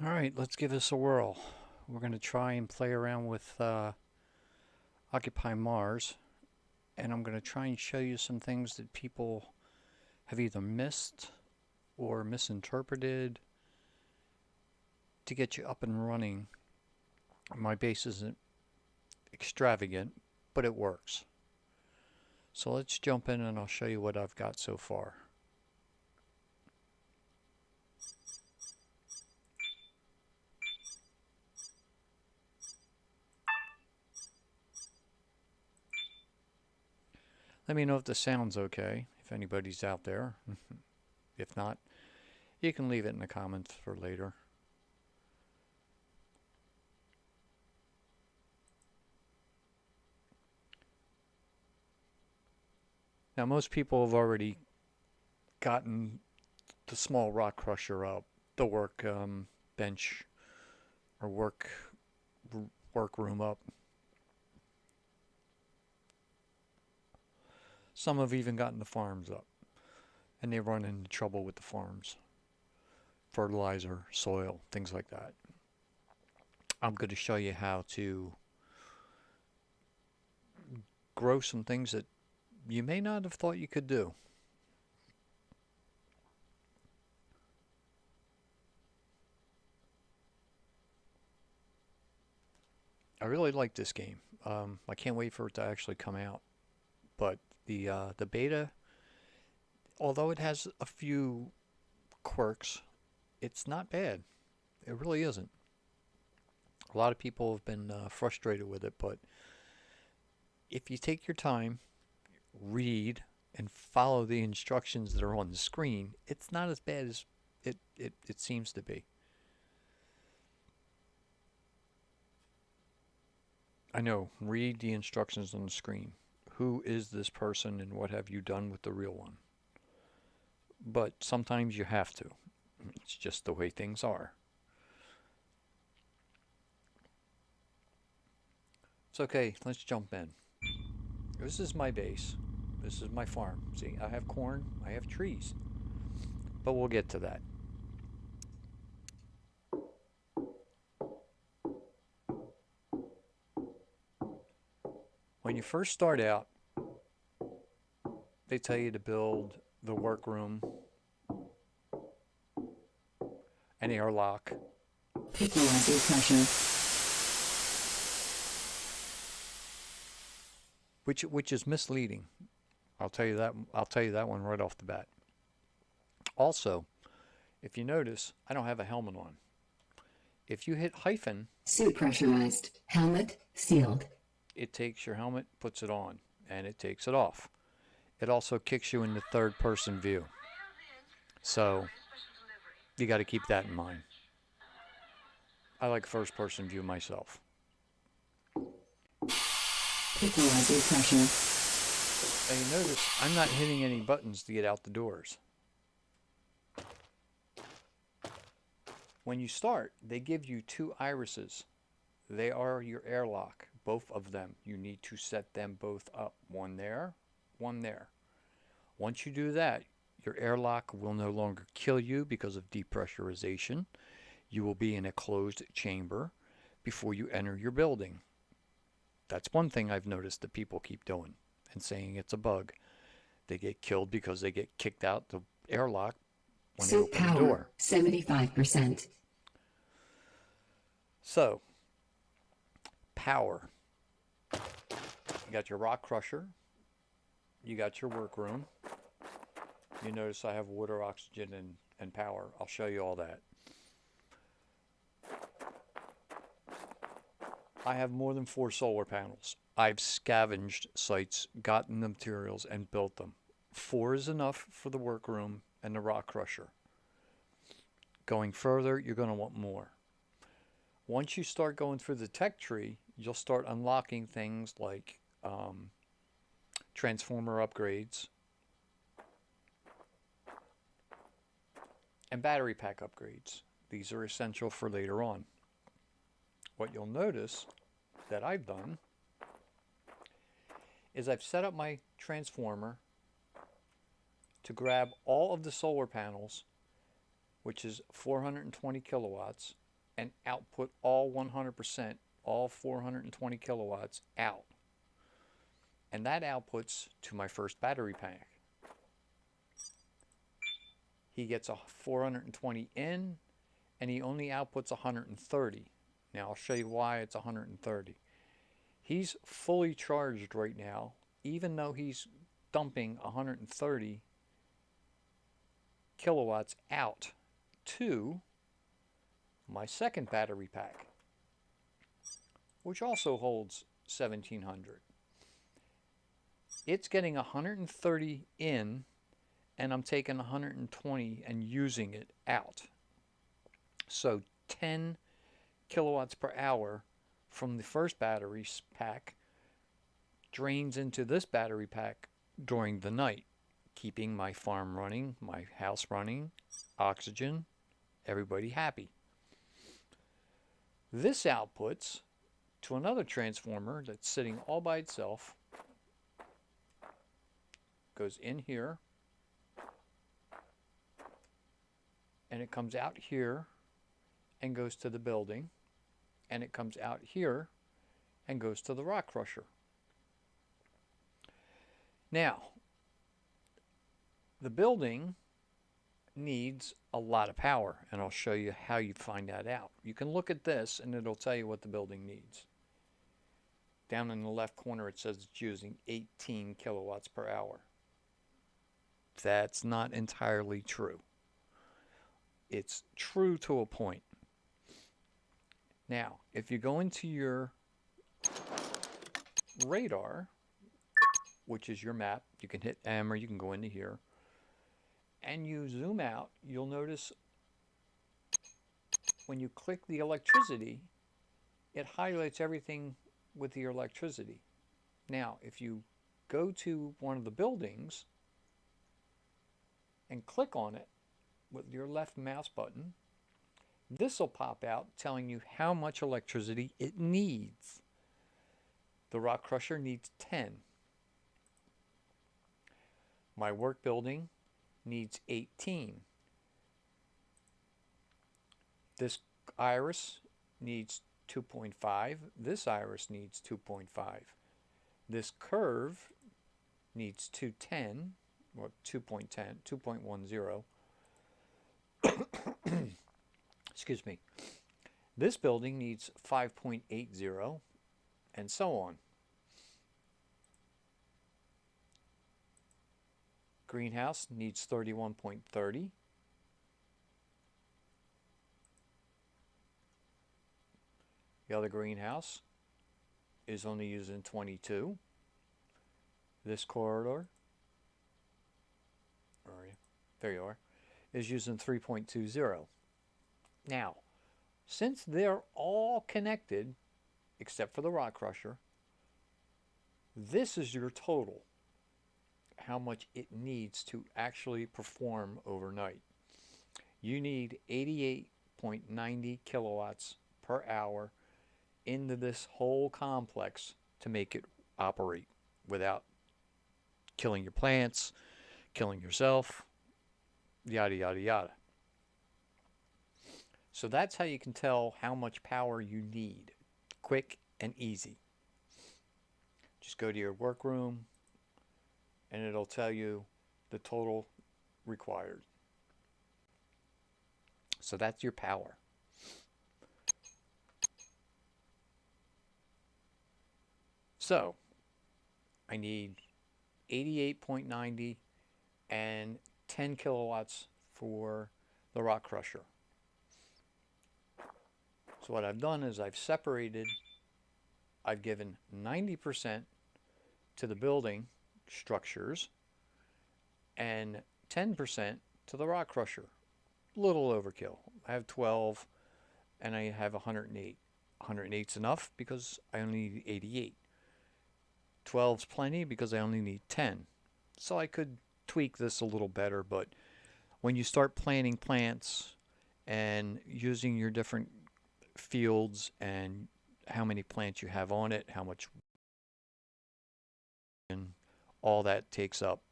All right, let's give this a whirl. We're going to try and play around with Occupy Mars, and I'm going to try and show you some things that people have either missed or misinterpreted to get you up and running. My base isn't extravagant, but it works. So let's jump in and I'll show you what I've got so far. Let me know if the sound's okay, if anybody's out there. If not, you can leave it in the comments for later. Now, most people have already gotten the small rock crusher up, the bench or workroom up. Some have even gotten the farms up, and they run into trouble with the farms. Fertilizer, soil, things like that. I'm going to show you how to grow some things that you may not have thought you could do. I really like this game. I can't wait for it to actually come out. But the beta, although it has a few quirks, it's not bad. It really isn't. A lot of people have been frustrated with it, but if you take your time, read, and follow the instructions that are on the screen, it's not as bad as it seems to be. I know, read the instructions on the screen. Who is this person and what have you done with the real one? But sometimes you have to. It's just the way things are. It's okay, let's jump in. This is my base. This is my farm. See, I have corn, I have trees. But we'll get to that. When you first start out, they tell you to build the workroom, an airlock, which is misleading. I'll tell you that. I'll tell you that one right off the bat. Also, if you notice, I don't have a helmet on. If you hit hyphen, suit pressurized, helmet sealed. It takes your helmet, puts it on, and it takes it off. It also kicks you into third person view. So you got to keep that in mind. I like first person view myself. Equalizer pressure. And you notice I'm not hitting any buttons to get out the doors. When you start, they give you two irises. They are your airlock, both of them. You need to set them both up. One there, one there. Once you do that, your airlock will no longer kill you because of depressurization. You will be in a closed chamber before you enter your building. That's one thing I've noticed that people keep doing and saying it's a bug. They get killed because they get kicked out the airlock when they open the door. 75%. So, power. You got your rock crusher. You got your workroom. You notice I have water, oxygen, and power. I'll show you all that. I have more than 4 solar panels. I've scavenged sites, gotten the materials, and built them. 4 is enough for the workroom and the rock crusher. Going further, you're going to want more. Once you start going through the tech tree, you'll start unlocking things like transformer upgrades and battery pack upgrades. These are essential for later on. What you'll notice that I've done is I've set up my transformer to grab all of the solar panels, which is 420 kilowatts, and output all 100%, all 420 kilowatts out. And that outputs to my first battery pack. He gets a 420 in, and he only outputs 130. Now I'll show you why it's 130. He's fully charged right now, even though he's dumping 130 kilowatts out to my second battery pack, which also holds 1700. It's getting 130 in, and I'm taking 120 and using it out. So 10 kilowatts per hour from the first battery pack drains into this battery pack during the night, keeping my farm running, my house running, oxygen, everybody happy. This outputs to another transformer that's sitting all by itself, goes in here, and it comes out here and goes to the building, and it comes out here and goes to the rock crusher. Now, the building needs a lot of power, and I'll show you how you find that out. You can look at this and it'll tell you what the building needs. Down in the left corner it says it's using 18 kilowatts per hour. That's not entirely true. It's true to a point. Now, if you go into your radar, which is your map, you can hit M or you can go into here, and you zoom out, you'll notice when you click the electricity, it highlights everything with the electricity. Now, if you go to one of the buildings and click on it with your left mouse button, this will pop out telling you how much electricity it needs. The rock crusher needs 10. My work building needs 18. This iris needs 2.5. This iris needs 2.5. This curve needs 210, or 2.10, 2.10. Excuse me. This building needs 5.80, and so on. Greenhouse needs 31.30. The other greenhouse is only using 22. This corridor, there you are, is using 3.20. Now, since they're all connected, except for the rock crusher, this is your total, how much it needs to actually perform overnight. You need 88.90 kilowatts per hour into this whole complex to make it operate without killing your plants, killing yourself, yada yada yada. So that's how you can tell how much power you need. Quick and easy. Just go to your workroom and it'll tell you the total required. So that's your power. So I need 88.90 and 10 kilowatts for the rock crusher. So what I've done is I've separated, I've given 90% to the building structures and 10% to the rock crusher. Little overkill. I have 12 and I have 108. 108's enough because I only need 88. 12's plenty because I only need 10. So I could tweak this a little better, but when you start planting plants and using your different fields and how many plants you have on it, how much, and all that takes up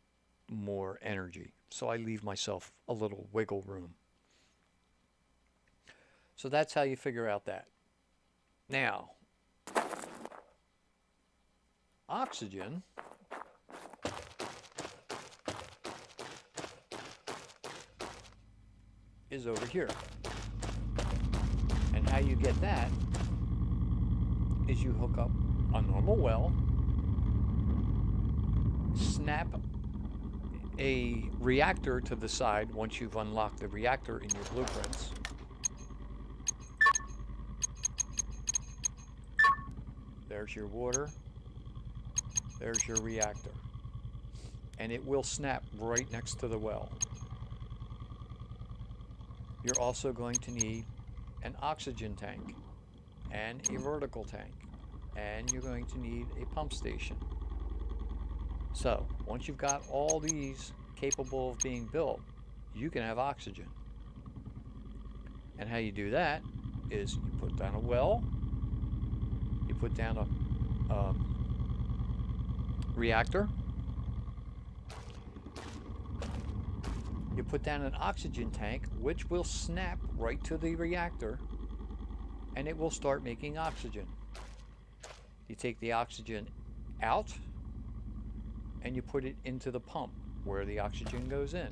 more energy. So I leave myself a little wiggle room. So that's how you figure out that. Now, oxygen is over here. And how you get that is you hook up a normal well, snap a reactor to the side once you've unlocked the reactor in your blueprints. There's your water. There's your reactor. And it will snap right next to the well. You're also going to need an oxygen tank and a vertical tank. And you're going to need a pump station. So, once you've got all these capable of being built, you can have oxygen. And how you do that is you put down a well, you put down a reactor, you put down an oxygen tank, which will snap right to the reactor, and it will start making oxygen. You take the oxygen out, and you put it into the pump where the oxygen goes in.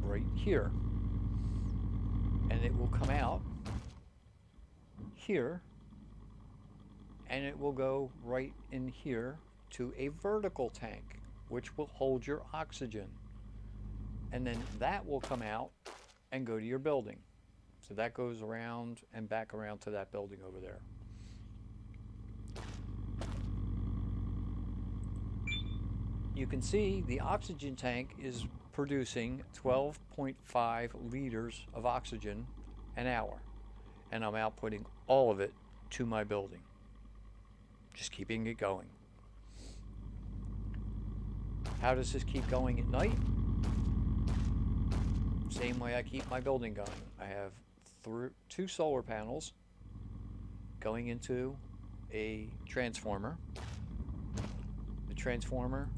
Right here. And it will come out here, and it will go right in here to a vertical tank, which will hold your oxygen. And then that will come out and go to your building. So that goes around and back around to that building over there. You can see the oxygen tank is producing 12.5 liters of oxygen an hour. And I'm outputting all of it to my building. Just keeping it going. How does this keep going at night? Same way I keep my building going. I have two solar panels going into a transformer. The transformer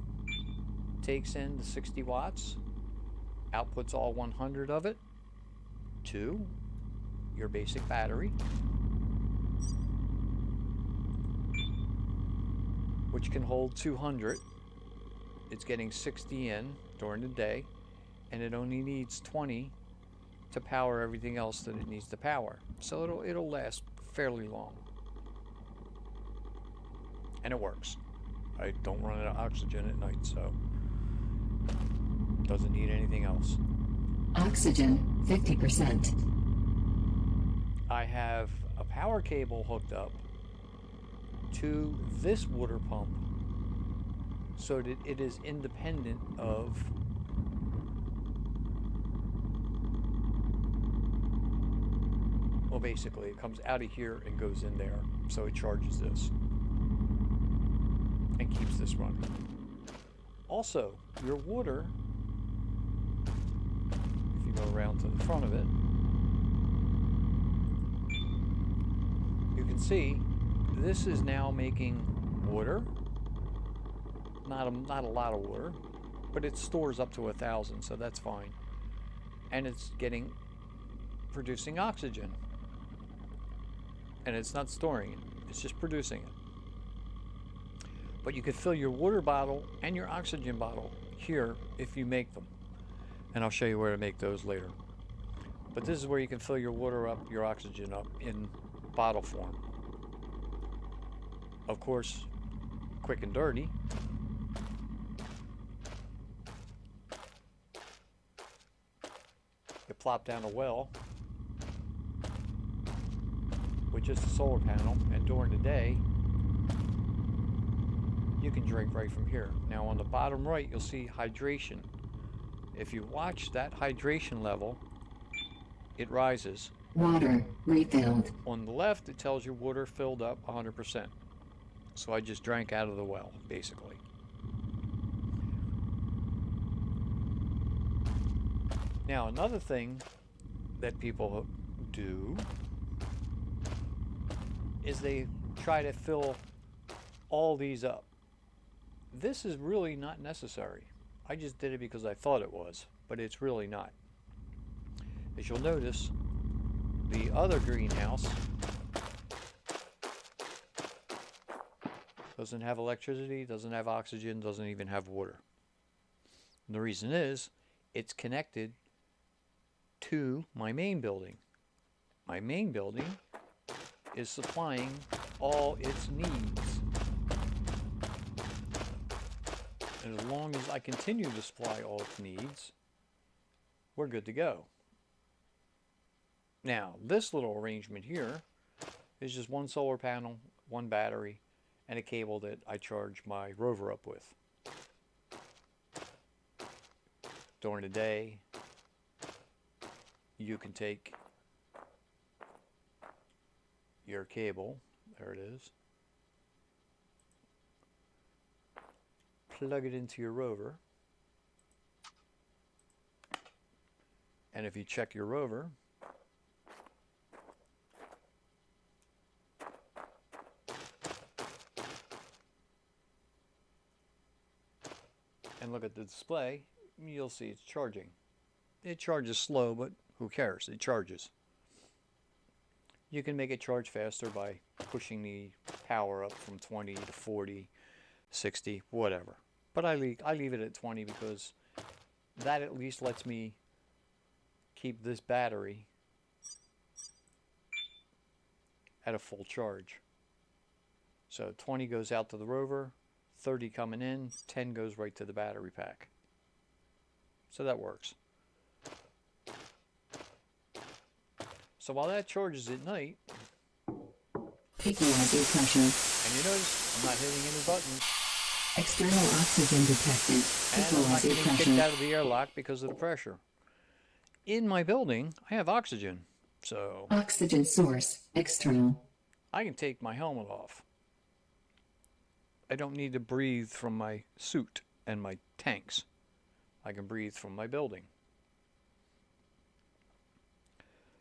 takes in the 60 watts, outputs all 100 of it to your basic battery, which can hold 200. It's getting 60 in during the day, and it only needs 20 to power everything else that it needs to power. So it'll last fairly long. And it works. I don't run out of oxygen at night, so it doesn't need anything else. Oxygen, 50%. I have a power cable hooked up to this water pump so that it is independent of basically it comes out of here and goes in there, so it charges this and keeps this running. Also, your water, if you go around to the front of it, you can see this is now making water. Not a lot of water, but it stores up to 1,000, so that's fine. And it's producing oxygen. And it's not storing it, it's just producing it. But you could fill your water bottle and your oxygen bottle here if you make them. And I'll show you where to make those later. But this is where you can fill your water up, your oxygen up in bottle form. Of course, quick and dirty. You plop down a well with just a solar panel, and during the day you can drink right from here. Now on the bottom right you'll see hydration. If you watch that hydration level, it rises. Water refilled. On the left it tells you water filled up 100%. So I just drank out of the well, basically. Now another thing that people do is they try to fill all these up. This is really not necessary. I just did it because I thought it was, but it's really not. As you'll notice, the other greenhouse doesn't have electricity, doesn't have oxygen, doesn't even have water. And the reason is, it's connected to my main building. My main building is supplying all its needs. And as long as I continue to supply all its needs, we're good to go. Now, this little arrangement here is just one solar panel, one battery, and a cable that I charge my rover up with. During the day, you can take your cable, there it is, plug it into your rover, and if you check your rover, and look at the display, you'll see it's charging. It charges slow, but who cares? It charges. You can make it charge faster by pushing the power up from 20 to 40, 60, whatever. But I leave it at 20 because that at least lets me keep this battery at a full charge. So 20 goes out to the rover, 30 coming in, 10 goes right to the battery pack. So that works. So while that charges at night, Equalizer pressure. and you notice I'm not hitting any buttons, External oxygen detected. and I'm not Equalizer getting kicked pressure. out of the airlock because of the pressure. In my building, I have oxygen, so Oxygen source. External. I can take my helmet off. I don't need to breathe from my suit and my tanks. I can breathe from my building.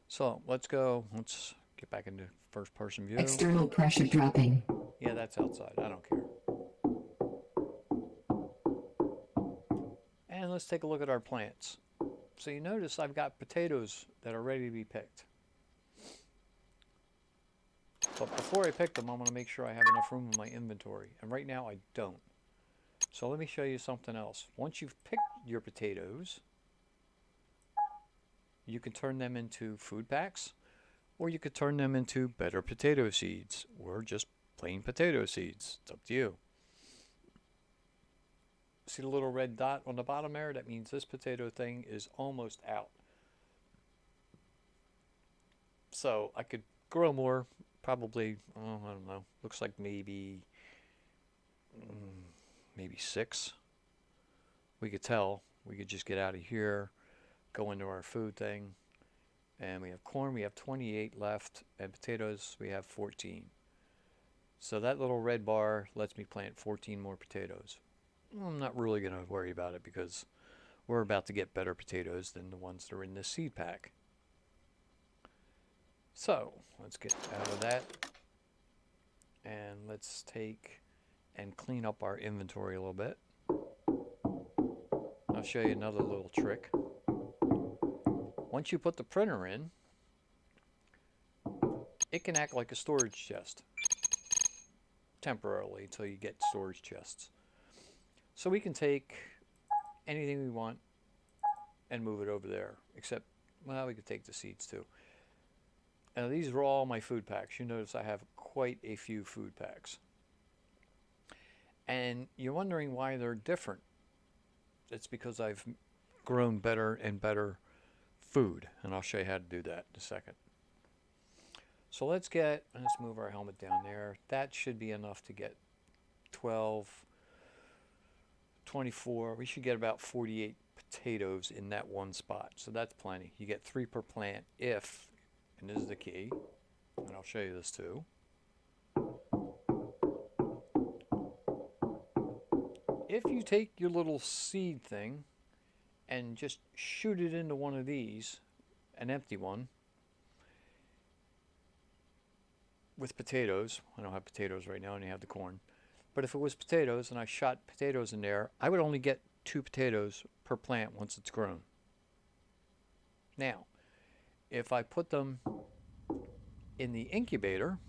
So let's get back into first person view. External pressure dropping. Yeah, that's outside. I don't care. And let's take a look at our plants. So you notice I've got potatoes that are ready to be picked. But before I pick them, I want to make sure I have enough room in my inventory. And right now I don't. So let me show you something else. Once you've picked your potatoes, you can turn them into food packs, or you could turn them into better potato seeds, or just plain potato seeds. It's up to you. See the little red dot on the bottom there? That means this potato thing is almost out. So I could grow more, probably, oh, I don't know, looks like maybe 6. We could tell. We could just get out of here, go into our food thing, and we have corn, we have 28 left, and potatoes, we have 14. So that little red bar lets me plant 14 more potatoes. I'm not really going to worry about it because we're about to get better potatoes than the ones that are in this seed pack. So let's get out of that, and let's take and clean up our inventory a little bit. I'll show you another little trick. Once you put the printer in, it can act like a storage chest temporarily until you get storage chests. So we can take anything we want and move it over there, except, well, we could take the seeds too. Now these are all my food packs. You notice I have quite a few food packs. And you're wondering why they're different. It's because I've grown better and better food, and I'll show you how to do that in a second. So let's move our helmet down there. That should be enough to get 12, 24. We should get about 48 potatoes in that one spot. So that's plenty. You get 3 per plant if, and this is the key, and I'll show you this too. If you take your little seed thing and just shoot it into one of these, an empty one, with potatoes, I don't have potatoes right now, I only have the corn, but if it was potatoes and I shot potatoes in there, I would only get 2 potatoes per plant once it's grown. Now, if I put them in the incubator,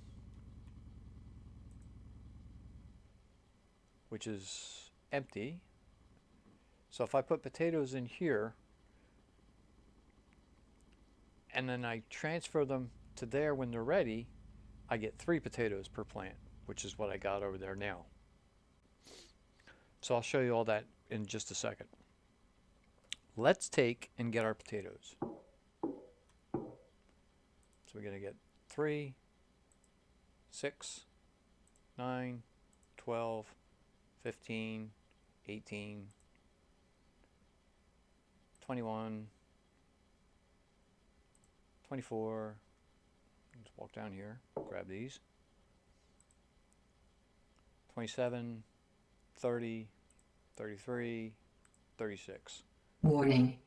which is empty, so if I put potatoes in here and then I transfer them to there when they're ready, I get 3 potatoes per plant, which is what I got over there now. So I'll show you all that in just a second. Let's take and get our potatoes. So we're going to get 3, 6, 9, 12, 15, 18, 21, 24. Just walk down here, grab these. 27, 30, 33, 36. Warning.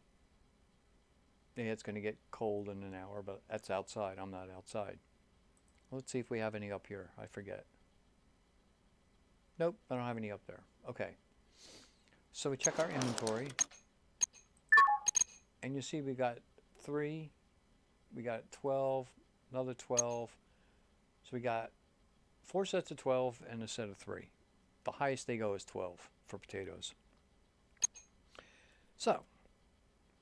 Yeah, it's going to get cold in an hour, but that's outside. I'm not outside. Let's see if we have any up here. I forget. Nope, I don't have any up there. Okay. So we check our inventory. And you see we got 3, we got 12, another 12. So we got 4 sets of 12 and a set of 3. The highest they go is 12 for potatoes. So,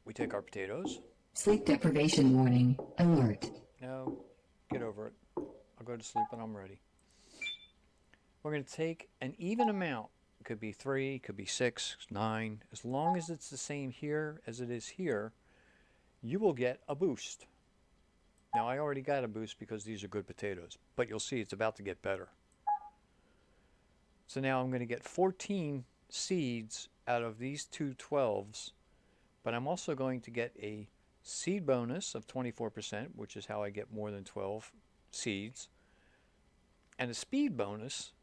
we take our potatoes. Sleep deprivation warning. Alert. No, get over it. I'll go to sleep when I'm ready. We're going to take an even amount. It could be 3, could be 6, 9. As long as it's the same here as it is here, you will get a boost. Now, I already got a boost because these are good potatoes, but you'll see it's about to get better. So now I'm going to get 14 seeds out of these 2 12s, but I'm also going to get a seed bonus of 24%, which is how I get more than 12 seeds, and a speed bonus,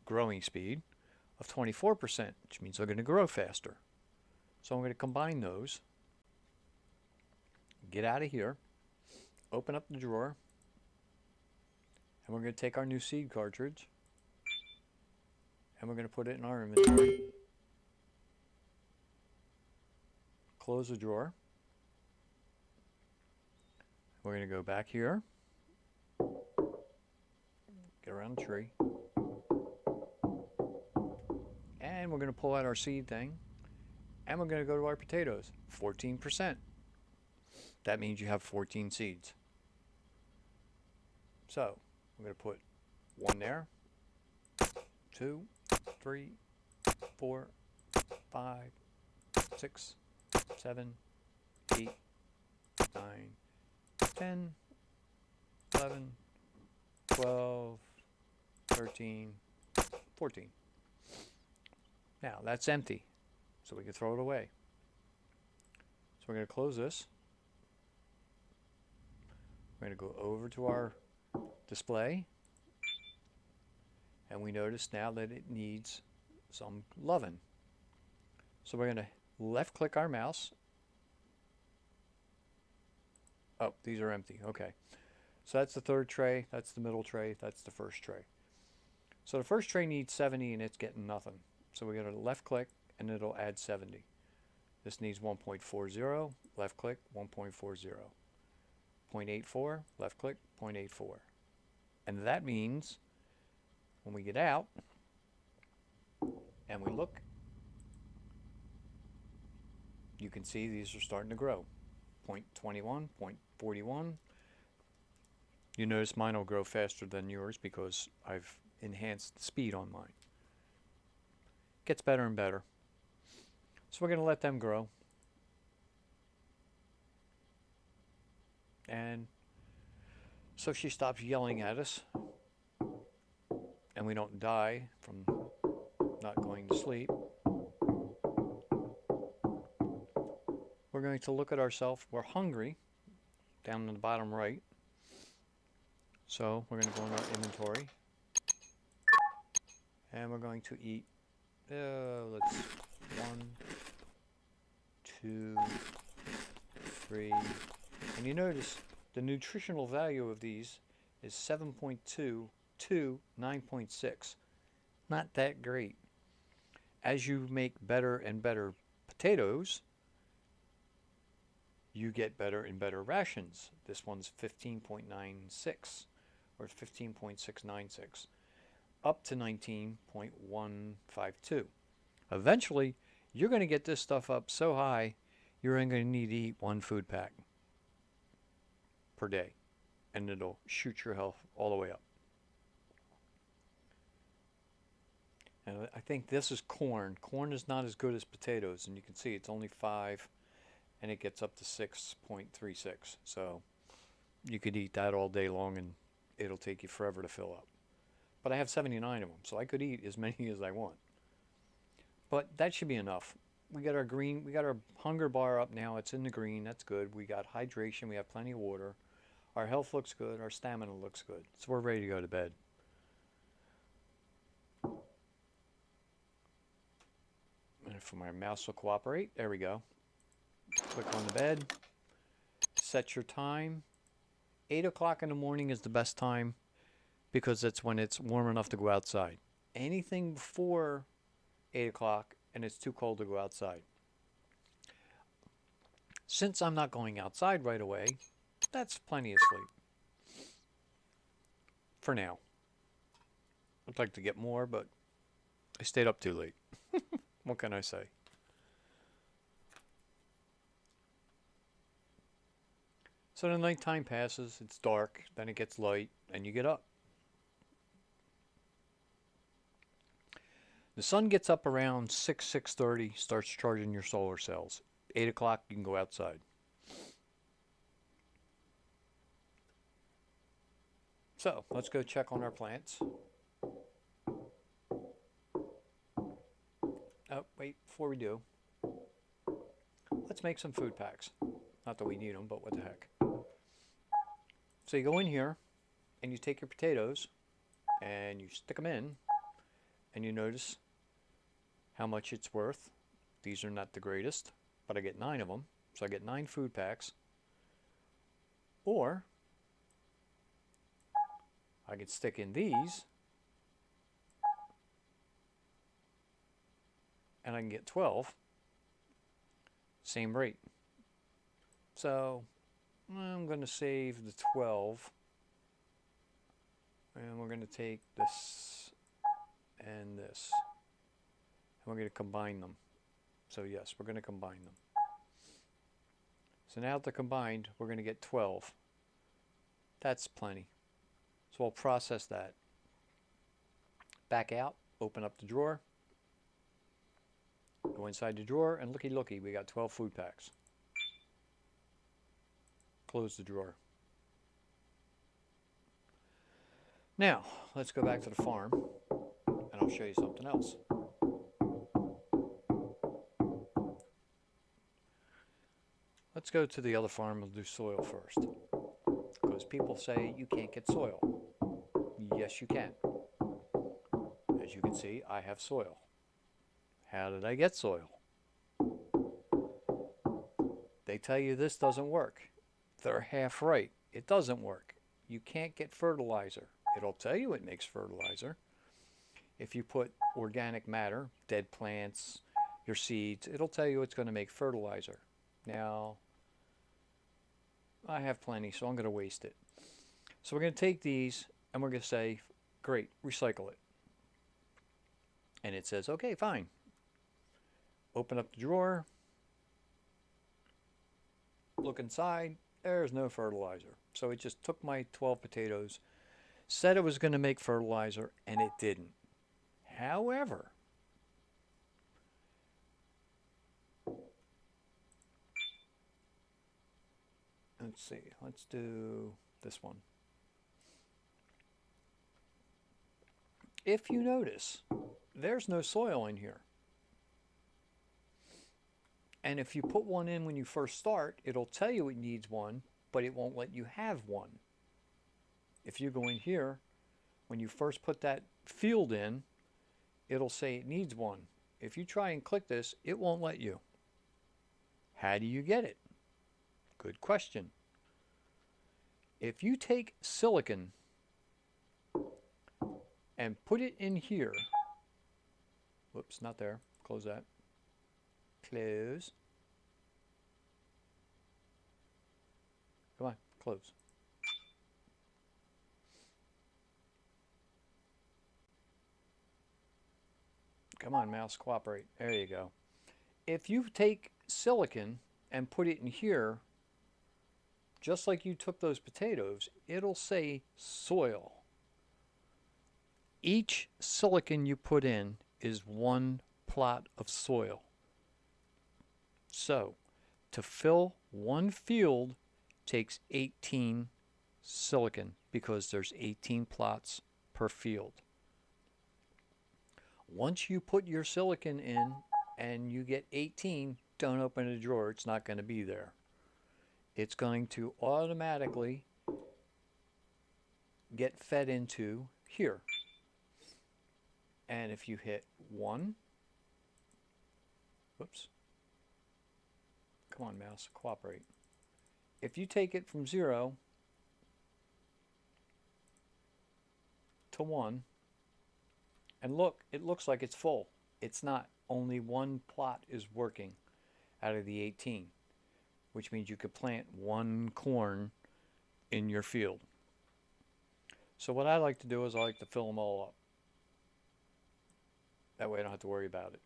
growing speed, of 24%, which means they're going to grow faster. So I'm going to combine those, get out of here, open up the drawer, and we're going to take our new seed cartridge, and we're going to put it in our inventory. Close the drawer. We're going to go back here, get around the tree, and we're going to pull out our seed thing, and we're going to go to our potatoes. 14%. That means you have 14 seeds. So I'm going to put 1 there, 2, 3, 4, 5, 6, 7, 8, 9, 10, 11, 12, 13, 14. Now that's empty, so we can throw it away. So we're going to close this. We're going to go over to our display, and we notice now that it needs some loving. So we're going to left click our mouse. Oh, these are empty. Okay. So that's the third tray, that's the middle tray, that's the first tray. So the first tray needs 70 and it's getting nothing. So we're going to left click and it'll add 70. This needs 1.40, left click 1.40. 0.84, left click 0.84. And that means when we get out and we look, you can see these are starting to grow. 0.21, 0.41. You notice mine will grow faster than yours because I've enhanced the speed on mine. Gets better and better. So we're going to let them grow. And so she stops yelling at us and we don't die from not going to sleep. We're going to look at ourselves. We're hungry down in the bottom right. So we're going to go in our inventory and we're going to eat, let's 1, 2, 3, and you notice the nutritional value of these is 7.2 to 9.6. Not that great. as you make better and better potatoes, you get better and better rations. This one's 15.96 or 15.696 up to 19.152. Eventually, you're going to get this stuff up so high, you're only going to need to eat one food pack per day, and it'll shoot your health all the way up. And I think this is corn. Corn is not as good as potatoes, and you can see it's only 5, and it gets up to 6.36. So you could eat that all day long, and it'll take you forever to fill up. But I have 79 of them, so I could eat as many as I want. But that should be enough. We got our hunger bar up now. It's in the green. That's good. We got hydration. We have plenty of water. Our health looks good. Our stamina looks good. So we're ready to go to bed. And if my mouse will cooperate, there we go. Click on the bed. Set your time. 8 o'clock in the morning is the best time because that's when it's warm enough to go outside. Anything before 8 o'clock and it's too cold to go outside. Since I'm not going outside right away, that's plenty of sleep. For now. I'd like to get more, but I stayed up too late. What can I say? So the nighttime passes, it's dark, then it gets light, and you get up. The sun gets up around 6:30, starts charging your solar cells. 8 o'clock, you can go outside. So, let's go check on our plants. Oh, wait, before we do, let's make some food packs. Not that we need them, but what the heck. So you go in here, and you take your potatoes, and you stick them in, and you notice how much it's worth. These are not the greatest, but I get 9 of them, so I get 9 food packs. Or I could stick in these, and I can get 12, same rate. So I'm going to save the 12, and we're going to take this and this, and we're going to combine them. So yes, we're going to combine them. So now that they're combined, we're going to get 12. That's plenty. So I'll process that. Back out, open up the drawer, go inside the drawer, and looky looky, we got 12 food packs. Close the drawer. Now, let's go back to the farm, and I'll show you something else. Let's go to the other farm and do soil first. Because people say you can't get soil. Yes, you can. As you can see, I have soil. How did I get soil? They tell you this doesn't work. They're half right. It doesn't work. You can't get fertilizer. It'll tell you it makes fertilizer. If you put organic matter, dead plants, your seeds, it'll tell you it's going to make fertilizer. Now, I have plenty, so I'm going to waste it. So we're going to take these and we're going to say, great, recycle it. And it says, okay, fine. Open up the drawer. Look inside. There's no fertilizer. So it just took my 12 potatoes, said it was going to make fertilizer, and it didn't. However, let's see. Let's do this one. If you notice, there's no soil in here. And if you put one in when you first start, it'll tell you it needs one, but it won't let you have one. If you go in here, when you first put that field in, it'll say it needs one. If you try and click this, it won't let you. How do you get it? Good question. If you take silicon and put it in here, whoops, not there, close that. Close. Come on, close. Come on, mouse, cooperate. There you go. If you take silicon and put it in here, just like you took those potatoes, it'll say soil. Each silicon you put in is one plot of soil. So, to fill one field takes 18 silicon because there's 18 plots per field. Once you put your silicon in and you get 18, don't open a drawer. It's not going to be there. It's going to automatically get fed into here. And if you hit 1, whoops, come on mouse, cooperate. If you take it from 0 to 1, and look, it looks like it's full. It's not. Only one plot is working out of the 18, which means you could plant one corn in your field. So what I like to do is I like to fill them all up. That way I don't have to worry about it.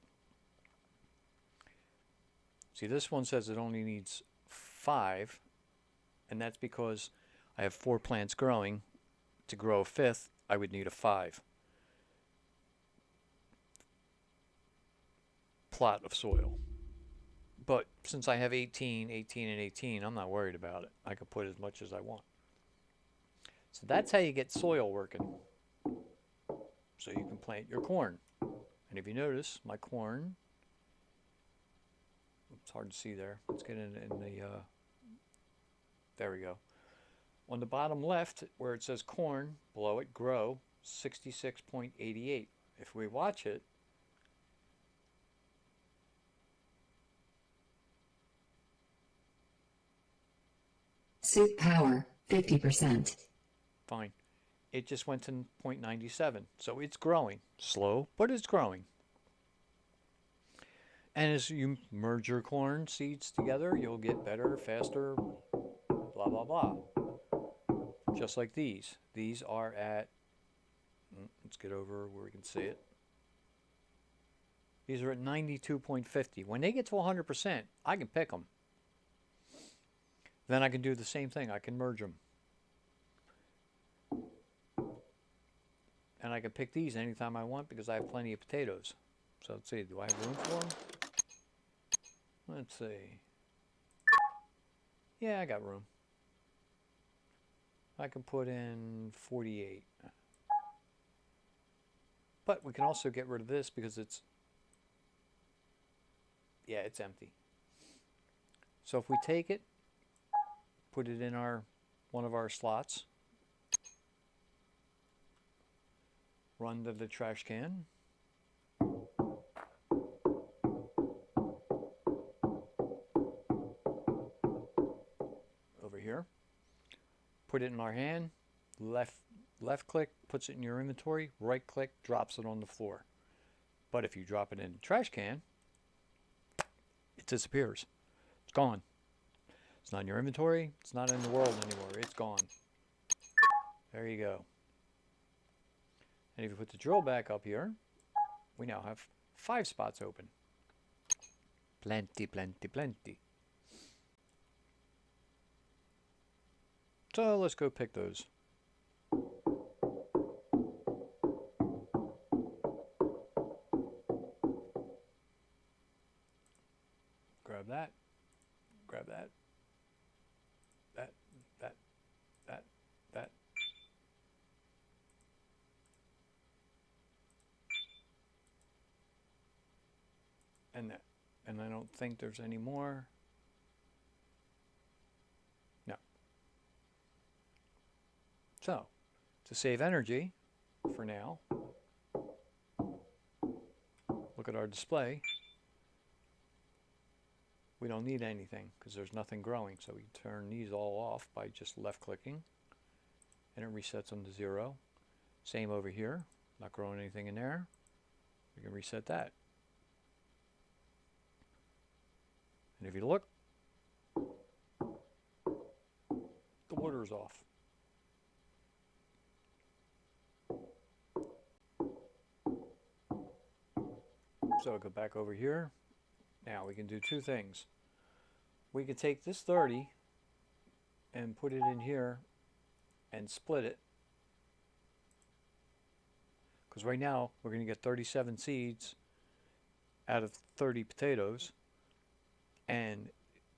See, this one says it only needs 5, and that's because I have 4 plants growing. To grow a 5th, I would need a 5 plot of soil. But since I have 18, 18, and 18, I'm not worried about it. I can put as much as I want. So that's how you get soil working. So you can plant your corn. And if you notice, my corn, it's hard to see there. Let's get in the, there we go. On the bottom left, where it says corn, below it, grow, 66.88. If we watch it, Suit power, 50%. fine. It just went to 0.97. So it's growing. Slow, but it's growing. And as you merge your corn seeds together, you'll get better, faster, blah, blah, blah. Just like these. These are at, let's get over where we can see it. These are at 92.50. When they get to 100%, I can pick them. Then I can do the same thing. I can merge them. And I can pick these anytime I want because I have plenty of potatoes. So let's see, do I have room for them? Let's see. Yeah, I got room. I can put in 48. But we can also get rid of this because it's, yeah, it's empty. So if we take it, put it in one of our slots, run to the trash can, over here, put it in our hand, left click puts it in your inventory, right click drops it on the floor. But if you drop it in the trash can, it disappears. It's gone. It's not in your inventory. It's not in the world anymore. It's gone. There you go. And if you put the drill back up here, we now have 5 spots open. Plenty, plenty, plenty. So let's go pick those. Grab that. Grab that. That. And that. And I don't think there's any more. No. So, to save energy for now, look at our display. We don't need anything because there's nothing growing. So we turn these all off by just left clicking and it resets them to 0. Same over here, not growing anything in there. We can reset that. And if you look, the water is off. So I'll go back over here. Now we can do two things. We can take this 30 and put it in here and split it. Because right now we're going to get 37 seeds out of 30 potatoes. And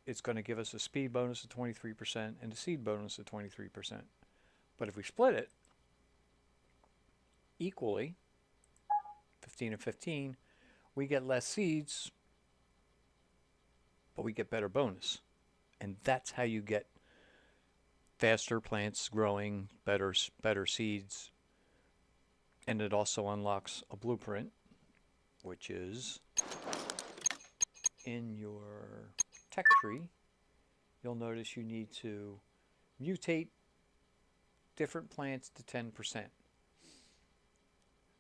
it's going to give us a speed bonus of 23% and a seed bonus of 23%. But if we split it equally, 15 and 15, we get less seeds, but we get better bonus. And that's how you get faster plants growing, better seeds. And it also unlocks a blueprint, which is in your tech tree. You'll notice you need to mutate different plants to 10%.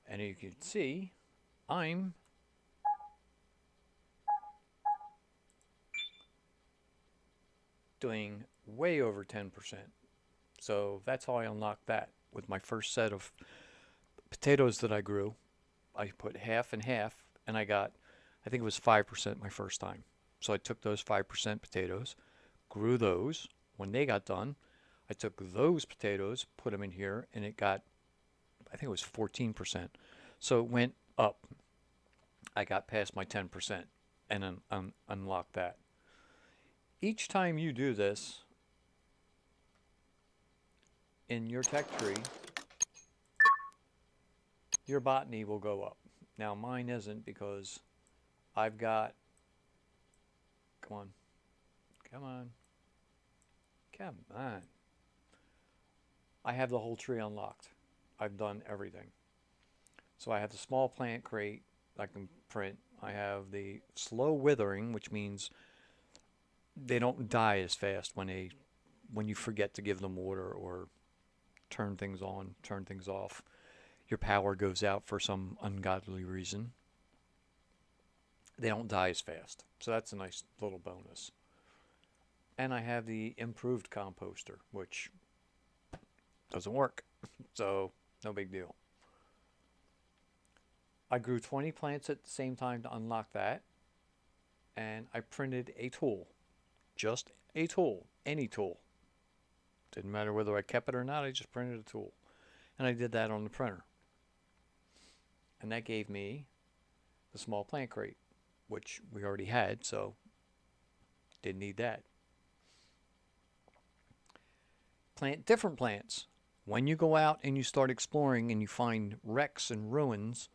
And you can see I'm doing way over 10%. So that's how I unlocked that. With my first set of potatoes that I grew, I put half and half, and I got, I think it was 5% my first time. So I took those 5% potatoes, grew those. When they got done, I took those potatoes, put them in here, and it got, I think it was 14%. So it went up. I got past my 10% and unlocked that. Each time you do this in your tech tree, your botany will go up. Now mine isn't because I've got, come on, come on, come on. I have the whole tree unlocked. I've done everything. So I have the small plant crate I can print. I have the slow withering, which means they don't die as fast when you forget to give them water or turn things on, turn things off. Your power goes out for some ungodly reason. They don't die as fast. So that's a nice little bonus. And I have the improved composter, which doesn't work. So no big deal. I grew 20 plants at the same time to unlock that. And I printed a tool. Just a tool. Any tool. Didn't matter whether I kept it or not, I just printed a tool. And I did that on the printer. And that gave me the small plant crate, which we already had, so didn't need that. Plant different plants. When you go out and you start exploring and you find wrecks and ruins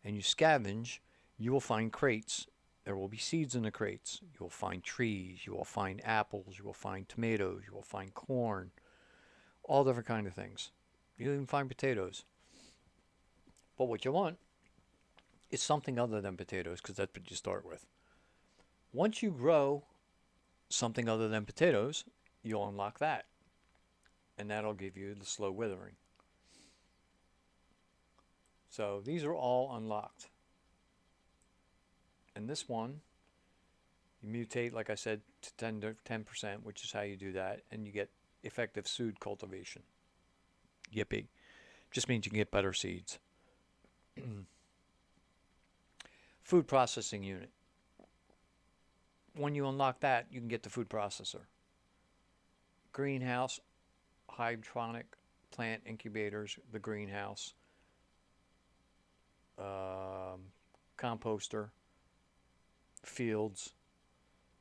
and you scavenge, you will find crates. There will be seeds in the crates. You will find trees. You will find apples. You will find tomatoes. You will find corn. All different kind of things. You'll even find potatoes. But what you want is something other than potatoes, because that's what you start with. Once you grow something other than potatoes, you'll unlock that. And that'll give you the slow withering. So these are all unlocked. And this one, you mutate, like I said, to 10%, which is how you do that, and you get effective seed cultivation. Yippee. Just means you can get better seeds. Food processing unit. When you unlock that, you can get the food processor. Greenhouse, hydroponic plant incubators, the greenhouse, composter, fields.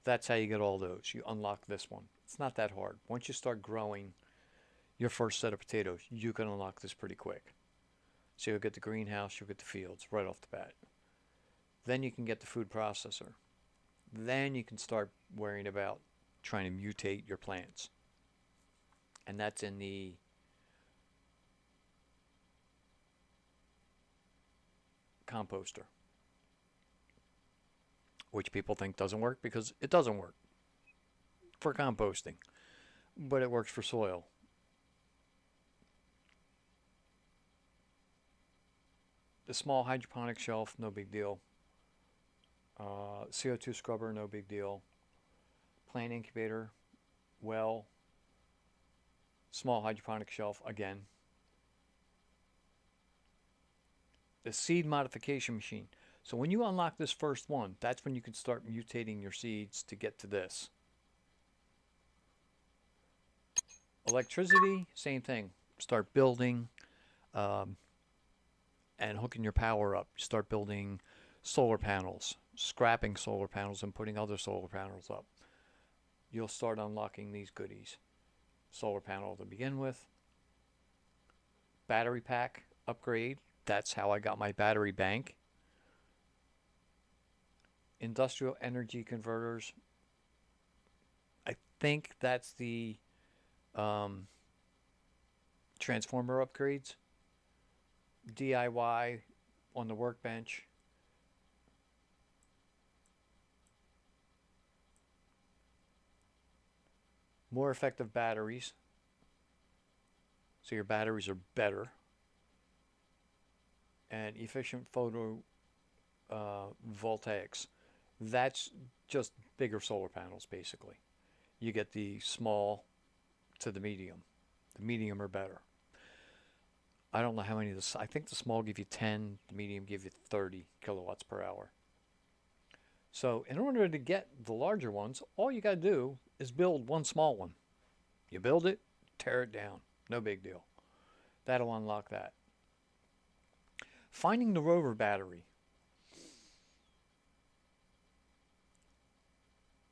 That's how you get all those. You unlock this one. It's not that hard. Once you start growing your first set of potatoes, you can unlock this pretty quick. So you'll get the greenhouse, you'll get the fields right off the bat. Then you can get the food processor. Then you can start worrying about trying to mutate your plants. And that's in the composter, which people think doesn't work because it doesn't work for composting, but it works for soil. The small hydroponic shelf, no big deal. CO2 scrubber, no big deal. plant incubator, well, small hydroponic shelf again. The seed modification machine. So when you unlock this first one, that's when you can start mutating your seeds to get to this. Electricity, same thing. Start building and hooking your power up. Start building solar panels, scrapping solar panels and putting other solar panels up. You'll start unlocking these goodies. Solar panel to begin with. Battery pack upgrade. That's how I got my battery bank. Industrial energy converters. I think that's the transformer upgrades. DIY on the workbench. More effective batteries. So your batteries are better. And efficient photo voltaics. That's just bigger solar panels, basically. You get the small to the medium. The medium are better. I don't know how many of this. I think the small give you 10, the medium give you 30 kilowatts per hour. So in order to get the larger ones, all you got to do is build one small one. You build it, tear it down. No big deal. That'll unlock that. Finding the rover battery.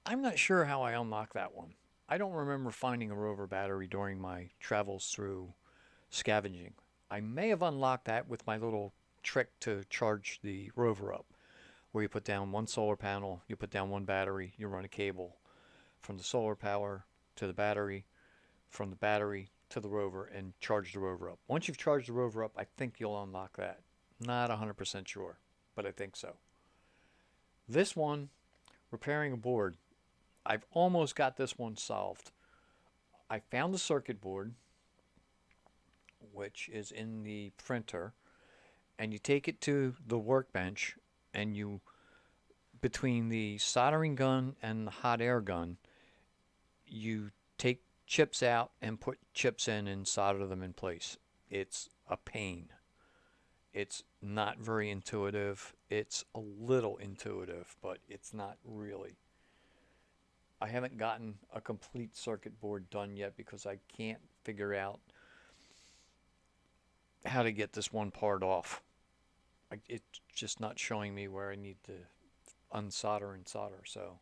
I'm not sure how I unlocked that one. I don't remember finding a rover battery during my travels through scavenging. I may have unlocked that with my little trick to charge the rover up, where you put down one solar panel, you put down one battery, you run a cable from the solar power to the battery, from the battery to the rover, and charge the rover up. Once you've charged the rover up, I think you'll unlock that. Not 100% sure, but I think so. This one, repairing a board. I've almost got this one solved. I found the circuit board, which is in the printer, and you take it to the workbench, and you, between the soldering gun and the hot air gun, you take chips out and put chips in and solder them in place. It's a pain. It's not very intuitive. It's a little intuitive, but it's not really. I haven't gotten a complete circuit board done yet because I can't figure out how to get this one part off. It's just not showing me where I need to unsolder and solder, so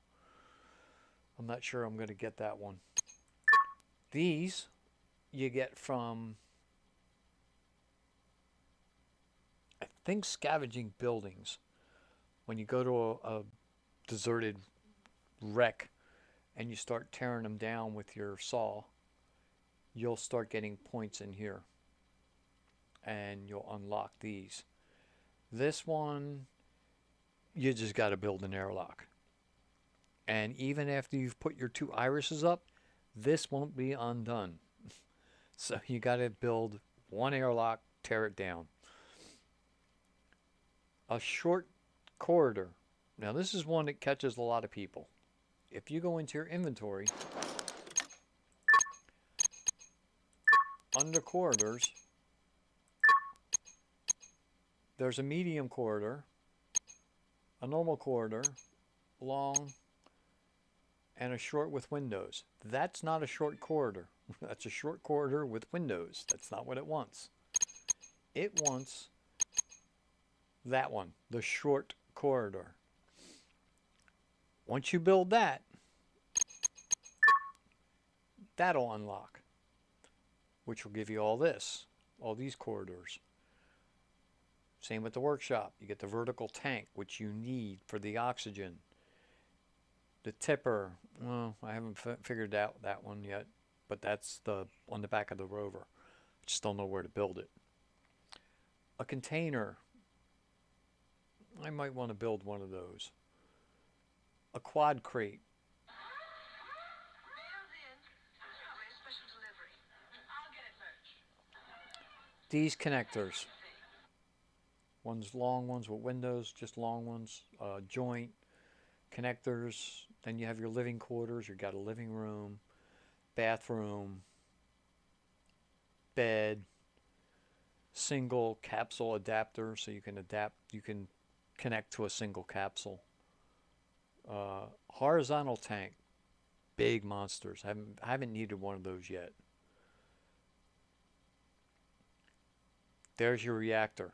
I'm not sure I'm going to get that one. These you get from, I think, scavenging buildings. When you go to a deserted wreck and you start tearing them down with your saw, you'll start getting points in here and you'll unlock these. This one, you just got to build an airlock. And even after you've put your 2 irises up, this won't be undone. So you got to build one airlock, tear it down. A short corridor. Now this is one that catches a lot of people. If you go into your inventory, under corridors, there's a medium corridor, a normal corridor, long, and a short with windows. That's not a short corridor. That's a short corridor with windows. That's not what it wants. It wants that one, the short corridor. Once you build that, that'll unlock, which will give you all this, all these corridors. Same with the workshop. You get the vertical tank, which you need for the oxygen. The tipper, well, I haven't figured out that one yet, but that's on the back of the rover. I just don't know where to build it. A container. I might want to build one of those. A quad crate. These connectors. One's long ones with windows, just long ones. Joint connectors, Then you have your living quarters. You've got a living room, bathroom, bed, single capsule adapter, so you can connect to a single capsule. Horizontal tank, big monsters. I haven't needed one of those yet. There's your reactor.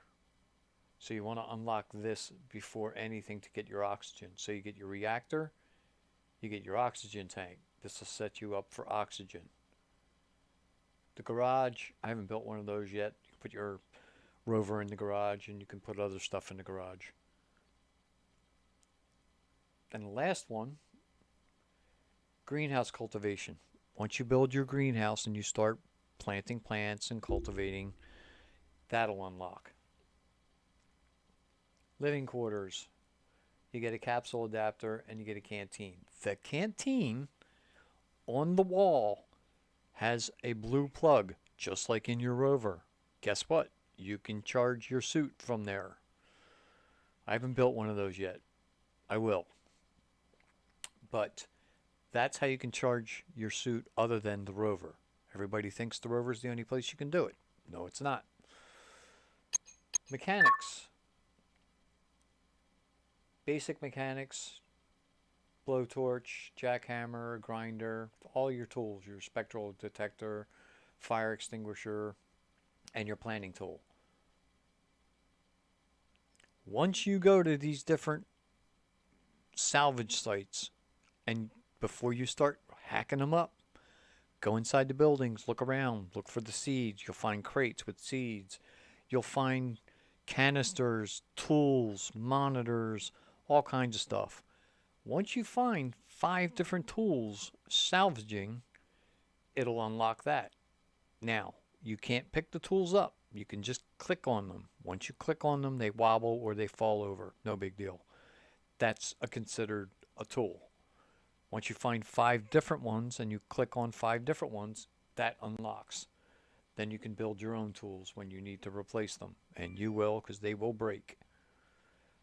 So you want to unlock this before anything to get your oxygen. So you get your reactor, you get your oxygen tank. This will set you up for oxygen. The garage, I haven't built one of those yet. You can put your rover in the garage and you can put other stuff in the garage. And the last one, greenhouse cultivation. Once you build your greenhouse and you start planting plants and cultivating, that'll unlock. Living quarters. You get a capsule adapter and you get a canteen. The canteen on the wall has a blue plug, just like in your rover. Guess what? You can charge your suit from there. I haven't built one of those yet. I will. But that's how you can charge your suit other than the rover. Everybody thinks the rover is the only place you can do it. No, it's not. Mechanics. Basic mechanics, blowtorch, jackhammer, grinder, all your tools, your spectral detector, fire extinguisher, and your planting tool. Once you go to these different salvage sites, and before you start hacking them up, go inside the buildings, look around, look for the seeds. You'll find crates with seeds. You'll find canisters, tools, monitors, all kinds of stuff. Once you find 5 different tools salvaging, it'll unlock that. Now, you can't pick the tools up. You can just click on them. Once you click on them, they wobble or they fall over. No big deal. That's considered a tool. Once you find 5 different ones and you click on 5 different ones, that unlocks. Then you can build your own tools when you need to replace them. And you will, because they will break.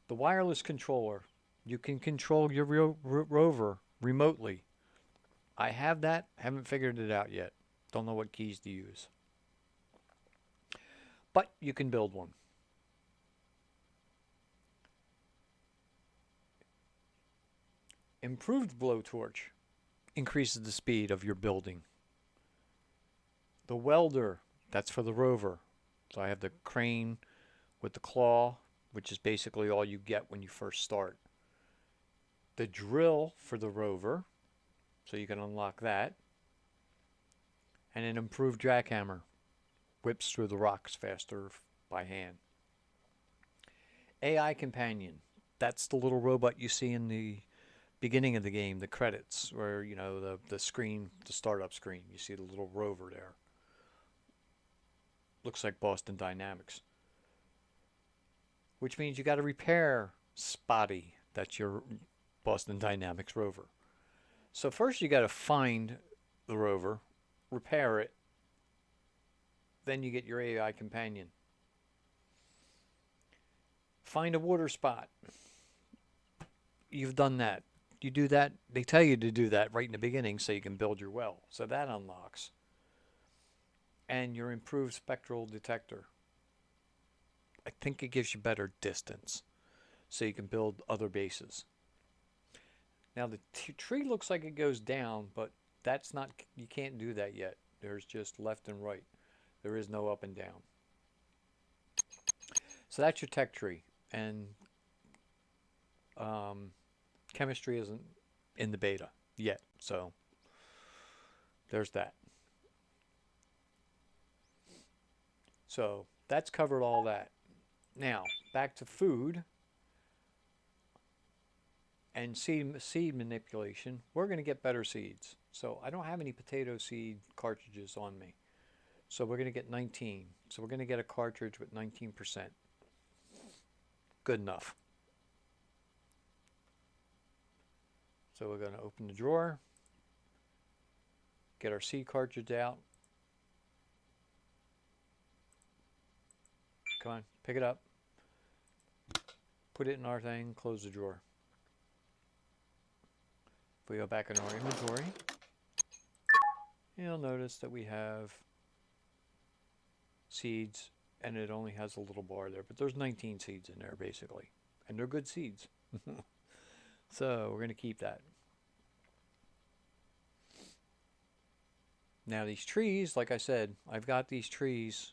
The wireless controller. You can control your rover remotely. I have that. Haven't figured it out yet. Don't know what keys to use. But you can build one. Improved blowtorch increases the speed of your building. The welder, that's for the rover. So I have the crane with the claw, which is basically all you get when you first start. The drill for the rover, so you can unlock that. And an improved jackhammer, whips through the rocks faster by hand. AI companion, that's the little robot you see in the beginning of the game, the credits, where the screen, the startup screen, you see the little rover there. Looks like Boston Dynamics. Which means you got to repair Spotty. That's your Boston Dynamics rover. So first you got to find the rover, repair it, then you get your AI companion. Find a water spot. You've done that. You do that, they tell you to do that right in the beginning so you can build your well. So that unlocks. And your improved spectral detector. I think it gives you better distance so you can build other bases. Now the tree looks like it goes down, but that's not, you can't do that yet. There's just left and right. There is no up and down. So that's your tech tree. And chemistry isn't in the beta yet. So there's that. So that's covered all that. Now, back to food and seed manipulation. We're going to get better seeds. So I don't have any potato seed cartridges on me. So we're going to get 19. So we're going to get a cartridge with 19%. Good enough. So we're going to open the drawer, get our seed cartridge out. Come on, pick it up. Put it in our thing, close the drawer. If we go back in our inventory, you'll notice that we have seeds, and it only has a little bar there, but there's 19 seeds in there basically, and they're good seeds. So we're going to keep that. Now these trees, like I said, I've got these trees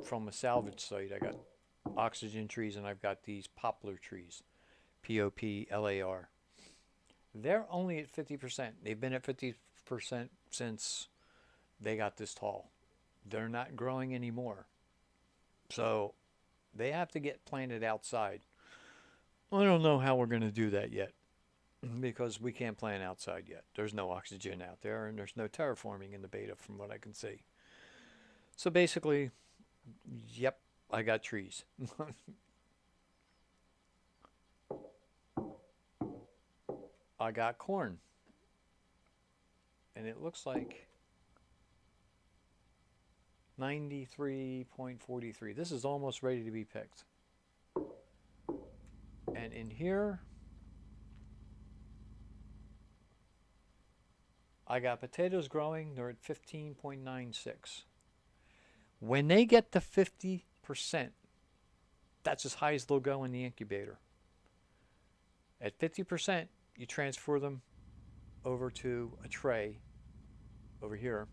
from a salvage site. I got oxygen trees, and I've got these poplar trees, Poplar. They're only at 50%. They've been at 50% since they got this tall. They're not growing anymore. So they have to get planted outside. I don't know how we're going to do that yet, because we can't plant outside yet. There's no oxygen out there, and there's no terraforming in the beta from what I can see. So basically, yep, I got trees. I got corn. And it looks like 93.43. This is almost ready to be picked. And in here, I got potatoes growing. They're at 15.96. When they get to 50%, that's as high as they'll go in the incubator. At 50%, you transfer them over to a tray over here,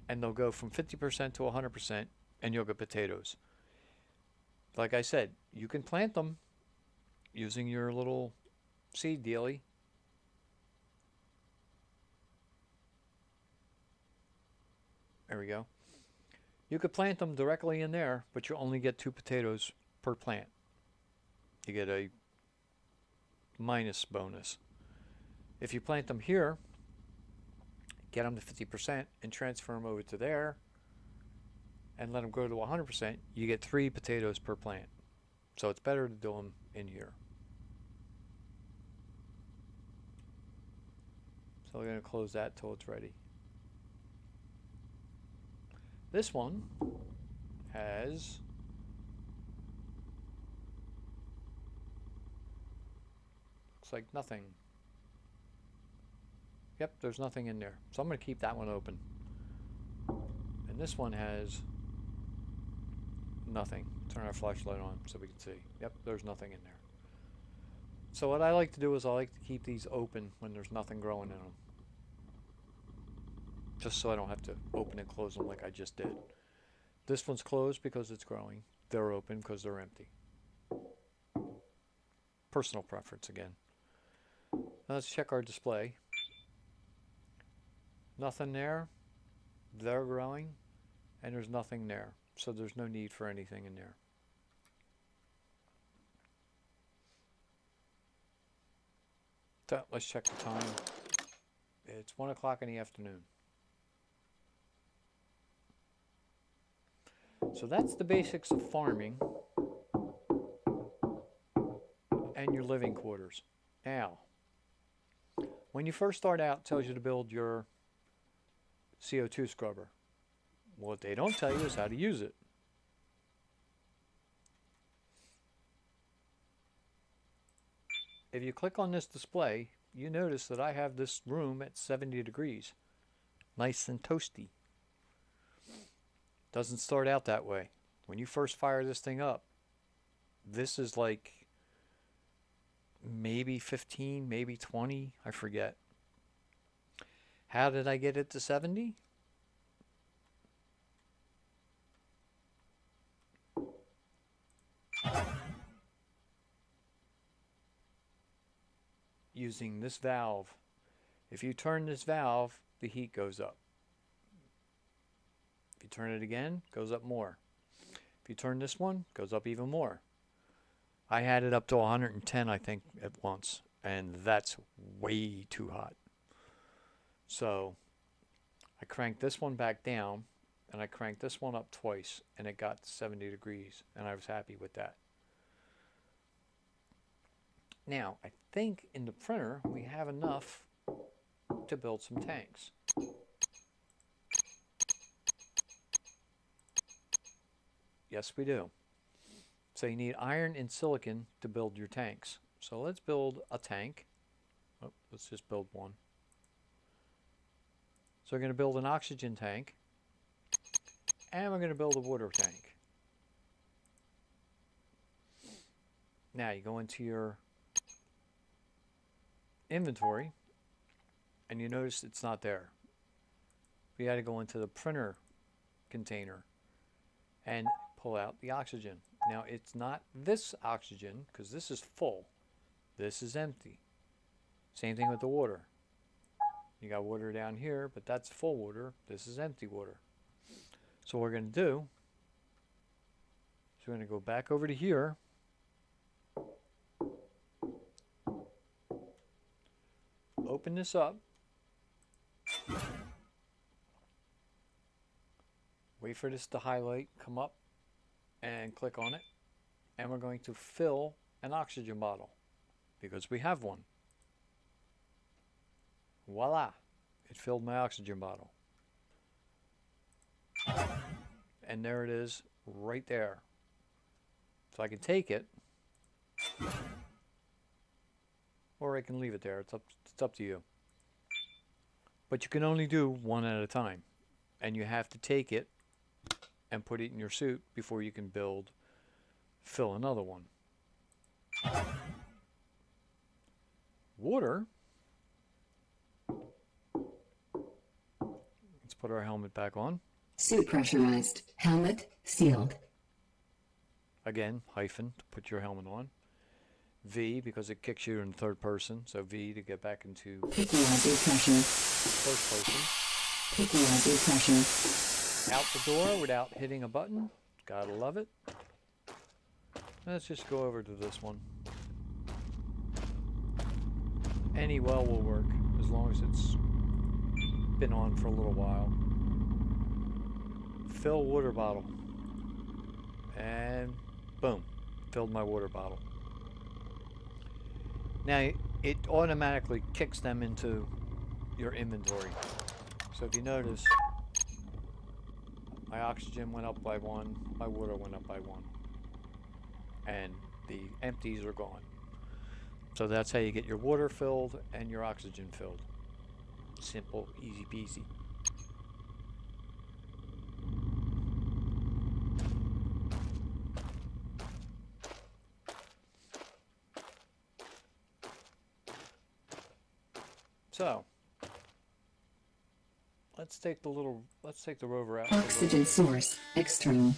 and they'll go from 50% to 100%, and you'll get potatoes. Like I said, you can plant them using your little seed dealie. There we go. You could plant them directly in there, but you only get 2 potatoes per plant. You get a minus bonus. If you plant them here, get them to 50% and transfer them over to there and let them grow to 100%, you get 3 potatoes per plant. So it's better to do them in here. So we're going to close that till it's ready. This one has looks like nothing. Yep, there's nothing in there. So I'm going to keep that one open. And this one has nothing. Turn our flashlight on so we can see. Yep, there's nothing in there. So what I like to do is I like to keep these open when there's nothing growing in them. Just so I don't have to open and close them like I just did. This one's closed because it's growing. They're open because they're empty. Personal preference again. Now let's check our display. Nothing there. They're growing. And there's nothing there. So there's no need for anything in there. So let's check the time. It's 1 o'clock in the afternoon. So that's the basics of farming and your living quarters. Now, when you first start out, it tells you to build your CO2 scrubber. What they don't tell you is how to use it. If you click on this display, you notice that I have this room at 70 degrees. Nice and toasty. Doesn't start out that way. When you first fire this thing up, this is like maybe 15, maybe 20, I forget. How did I get it to 70? Using this valve. If you turn this valve, the heat goes up. If you turn it again, it goes up more. If you turn this one, it goes up even more. I had it up to 110, I think, at once, and that's way too hot. So I cranked this one back down, and I cranked this one up twice, and it got 70 degrees, and I was happy with that. Now, I think in the printer we have enough to build some tanks. Yes, we do. So you need iron and silicon to build your tanks. So let's build a tank. Oh, let's just build one. So we're going to build an oxygen tank, and we're going to build a water tank. Now you go into your inventory, and you notice it's not there. We got to go into the printer container and pull out the oxygen. Now it's not this oxygen, because this is full. This is empty. Same thing with the water. You got water down here, but that's full water. This is empty water. So what we're going to do is we're going to go back over to here. Open this up. Wait for this to highlight, come up, and click on it. And we're going to fill an oxygen bottle, because we have one. Voila! It filled my oxygen bottle. And there it is, right there. So I can take it, or I can leave it there. It's up to you. But you can only do one at a time. And you have to take it and put it in your suit before you can fill another one. Water. Let's put our helmet back on. Suit pressurized. Helmet sealed. Again, hyphen to put your helmet on. V because it kicks you in third person. So V to get back into Equalizer pressure. first person. Equalizer pressure. Out the door without hitting a button. Gotta love it. Let's just go over to this one. Any well will work as long as it's been on for a little while. Fill water bottle. And boom, filled my water bottle. Now it automatically kicks them into your inventory. So if you notice, my oxygen went up by 1, my water went up by 1. And the empties are gone. So that's how you get your water filled and your oxygen filled. Simple, easy peasy. So let's take the rover out. Oxygen source external.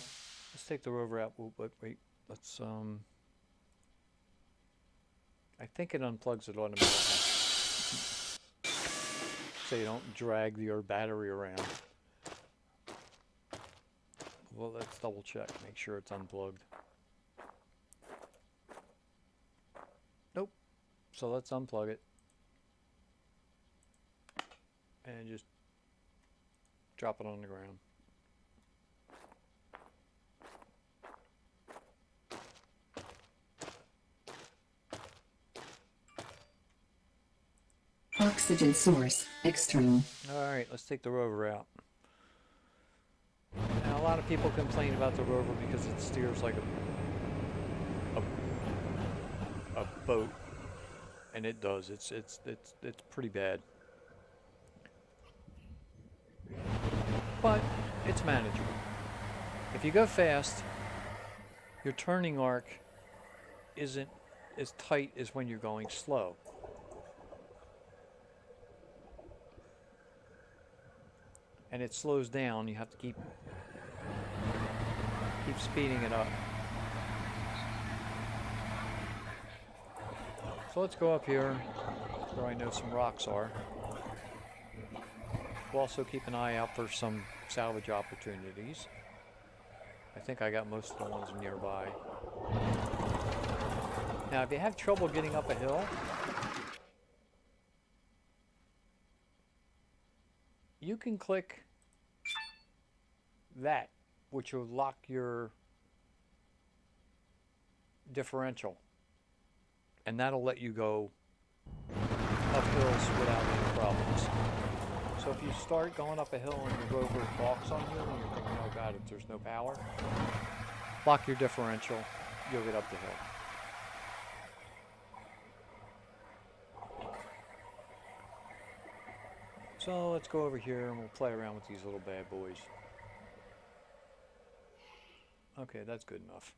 Let's take the rover out. Wait. Let's I think it unplugs it automatically. So you don't drag your battery around. Well, let's double check, make sure it's unplugged. Nope. So let's unplug it. And just drop it on the ground. Oxygen source external. Alright, let's take the rover out. Now a lot of people complain about the rover because it steers like a boat. And it does. It's pretty bad. But it's manageable. If you go fast, your turning arc isn't as tight as when you're going slow. And it slows down, you have to keep speeding it up. So let's go up here where I know some rocks are. We'll also keep an eye out for some salvage opportunities. I think I got most of the ones nearby. Now if you have trouble getting up a hill, you can click that, which will lock your differential, and that'll let you go up hills without any problems. So if you start going up a hill and your rover balks on you and you're thinking, oh god, if there's no power, lock your differential, you'll get up the hill. So let's go over here and we'll play around with these little bad boys. Okay, that's good enough.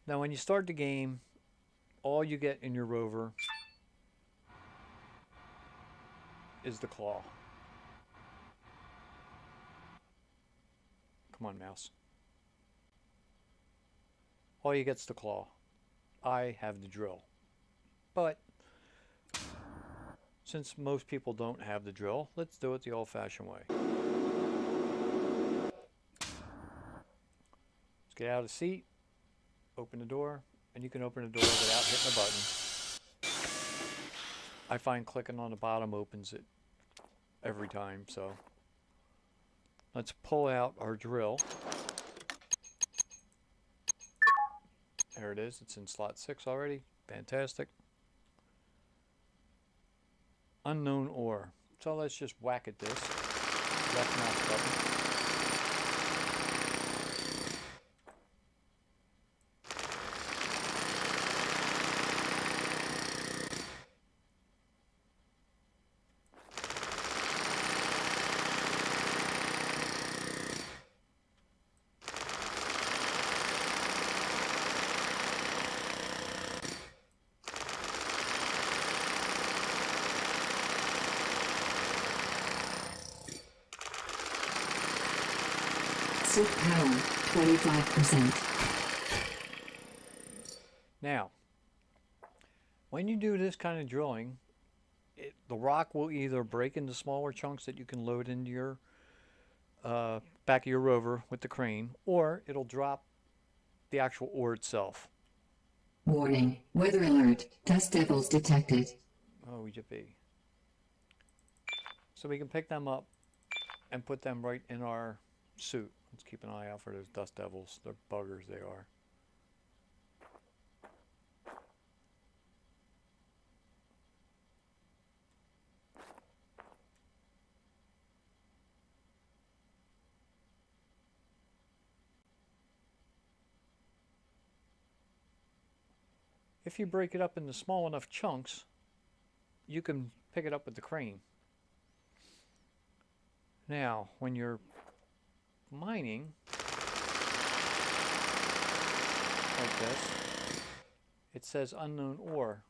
Now when you start the game, all you get in your rover is the claw. Come on, mouse. All you get's the claw. I have the drill. But since most people don't have the drill, let's do it the old-fashioned way. Let's get out of the seat, open the door, and you can open the door without hitting a button. I find clicking on the bottom opens it every time, so let's pull out our drill. There it is. It's in slot 6 already. Fantastic. Unknown ore. So let's just whack at this. Left mouse button. Suit power, 25%. Now, when you do this kind of drilling, the rock will either break into smaller chunks that you can load into your back of your rover with the crane, or it'll drop the actual ore itself. Warning, weather alert, dust devils detected. Oh, yippee. So we can pick them up and put them right in our suit. Let's keep an eye out for those dust devils. They're buggers, they are. If you break it up into small enough chunks, you can pick it up with the crane. Now, when you're mining like this, it says unknown ore.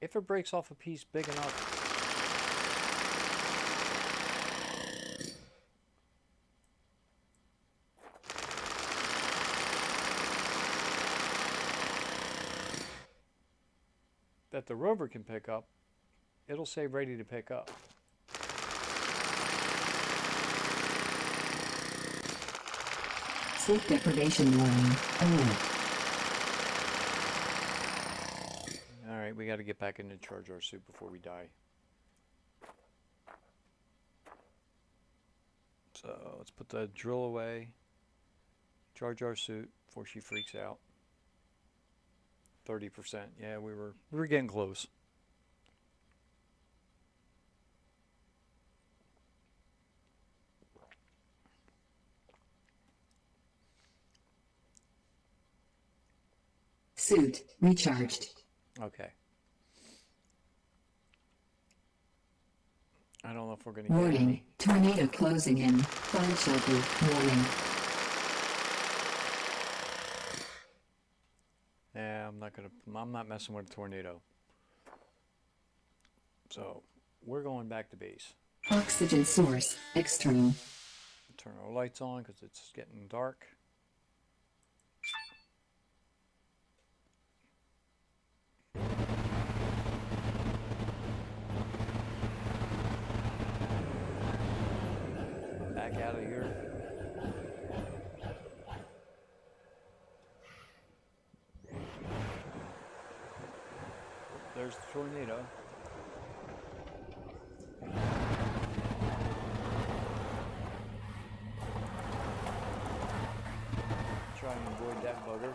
If it breaks off a piece big enough that the rover can pick up, it'll say ready to pick up. Sleep deprivation warning, alert. Alright, we got to get back in and charge our suit before we die. So let's put the drill away, charge our suit before she freaks out. 30%. Yeah, we were getting close. Suit recharged. Okay. I don't know if we're going to get Warning, any. tornado closing in. Find shelter. Warning. Yeah, I'm not messing with a tornado. So, we're going back to base. Oxygen source, extreme. Turn our lights on because it's getting dark. Back out of here. There's the tornado. Try and avoid that bugger.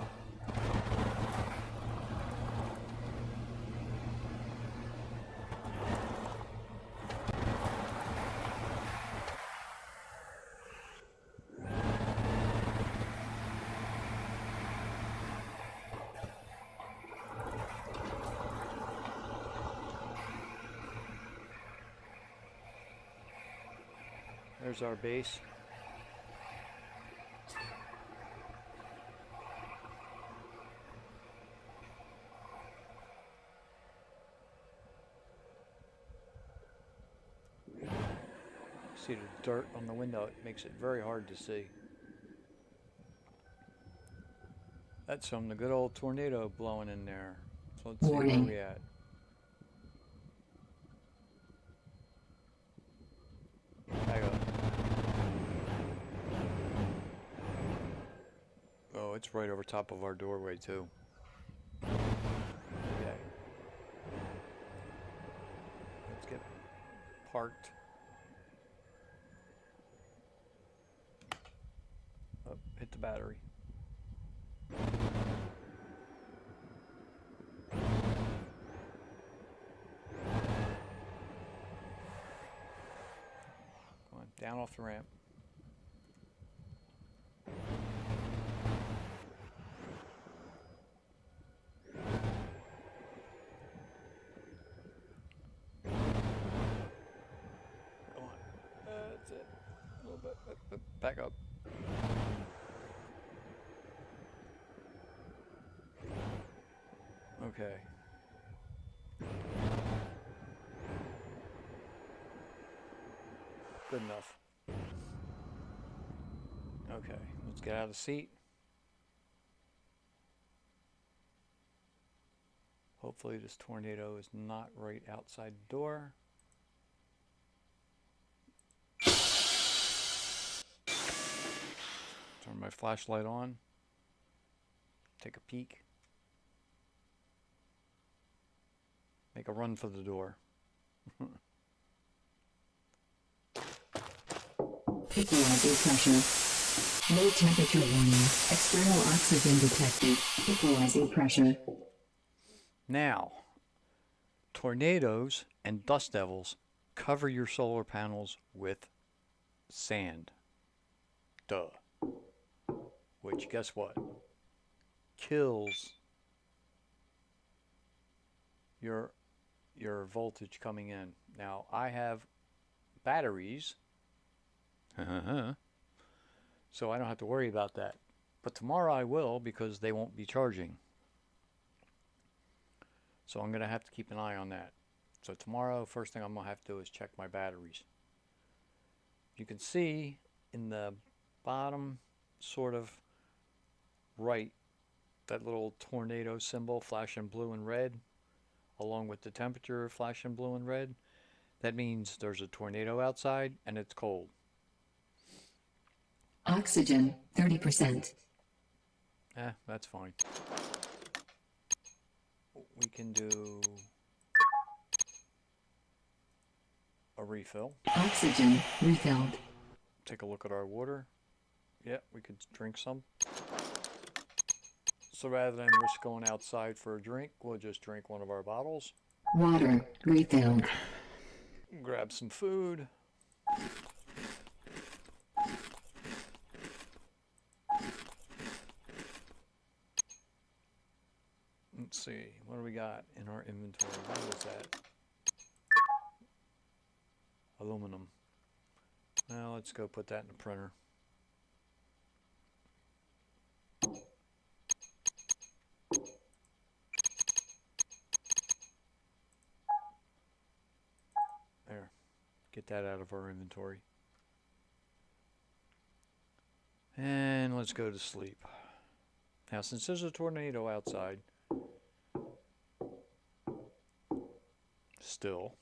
There's our base. See the dirt on the window, it makes it very hard to see. That's from the good old tornado blowing in there. So let's see where Warning. we at. Back up. Oh, it's right over top of our doorway too. Okay. Let's get parked. Oh, hit the battery. Come on, down off the ramp. Come on. That's it. A little bit. Back up. Okay. Good enough. Okay, let's get out of the seat. Hopefully this tornado is not right outside the door. Turn my flashlight on. Take a peek. Make a run for the door. Equalizer pressure. Low temperature warning. External oxygen detected. Equalizing pressure. Now, tornadoes and dust devils cover your solar panels with sand. Duh. Which, guess what? Kills your voltage coming in. Now, I have batteries, so I don't have to worry about that. But tomorrow I will, because they won't be charging. So I'm going to have to keep an eye on that. So tomorrow, first thing I'm going to have to do is check my batteries. You can see in the bottom, sort of right, that little tornado symbol flashing blue and red, along with the temperature flashing blue and red. That means there's a tornado outside and it's cold. Oxygen, 30%. That's fine. We can do a refill. Oxygen, refilled. Take a look at our water. Yeah, we could drink some. So rather than risk going outside for a drink, we'll just drink one of our bottles. Water, refilled. Grab some food. Let's see, what do we got in our inventory? What is that? Aluminum. Well, let's go put that in the printer. There. Get that out of our inventory. And let's go to sleep. Now, since there's a tornado outside, still,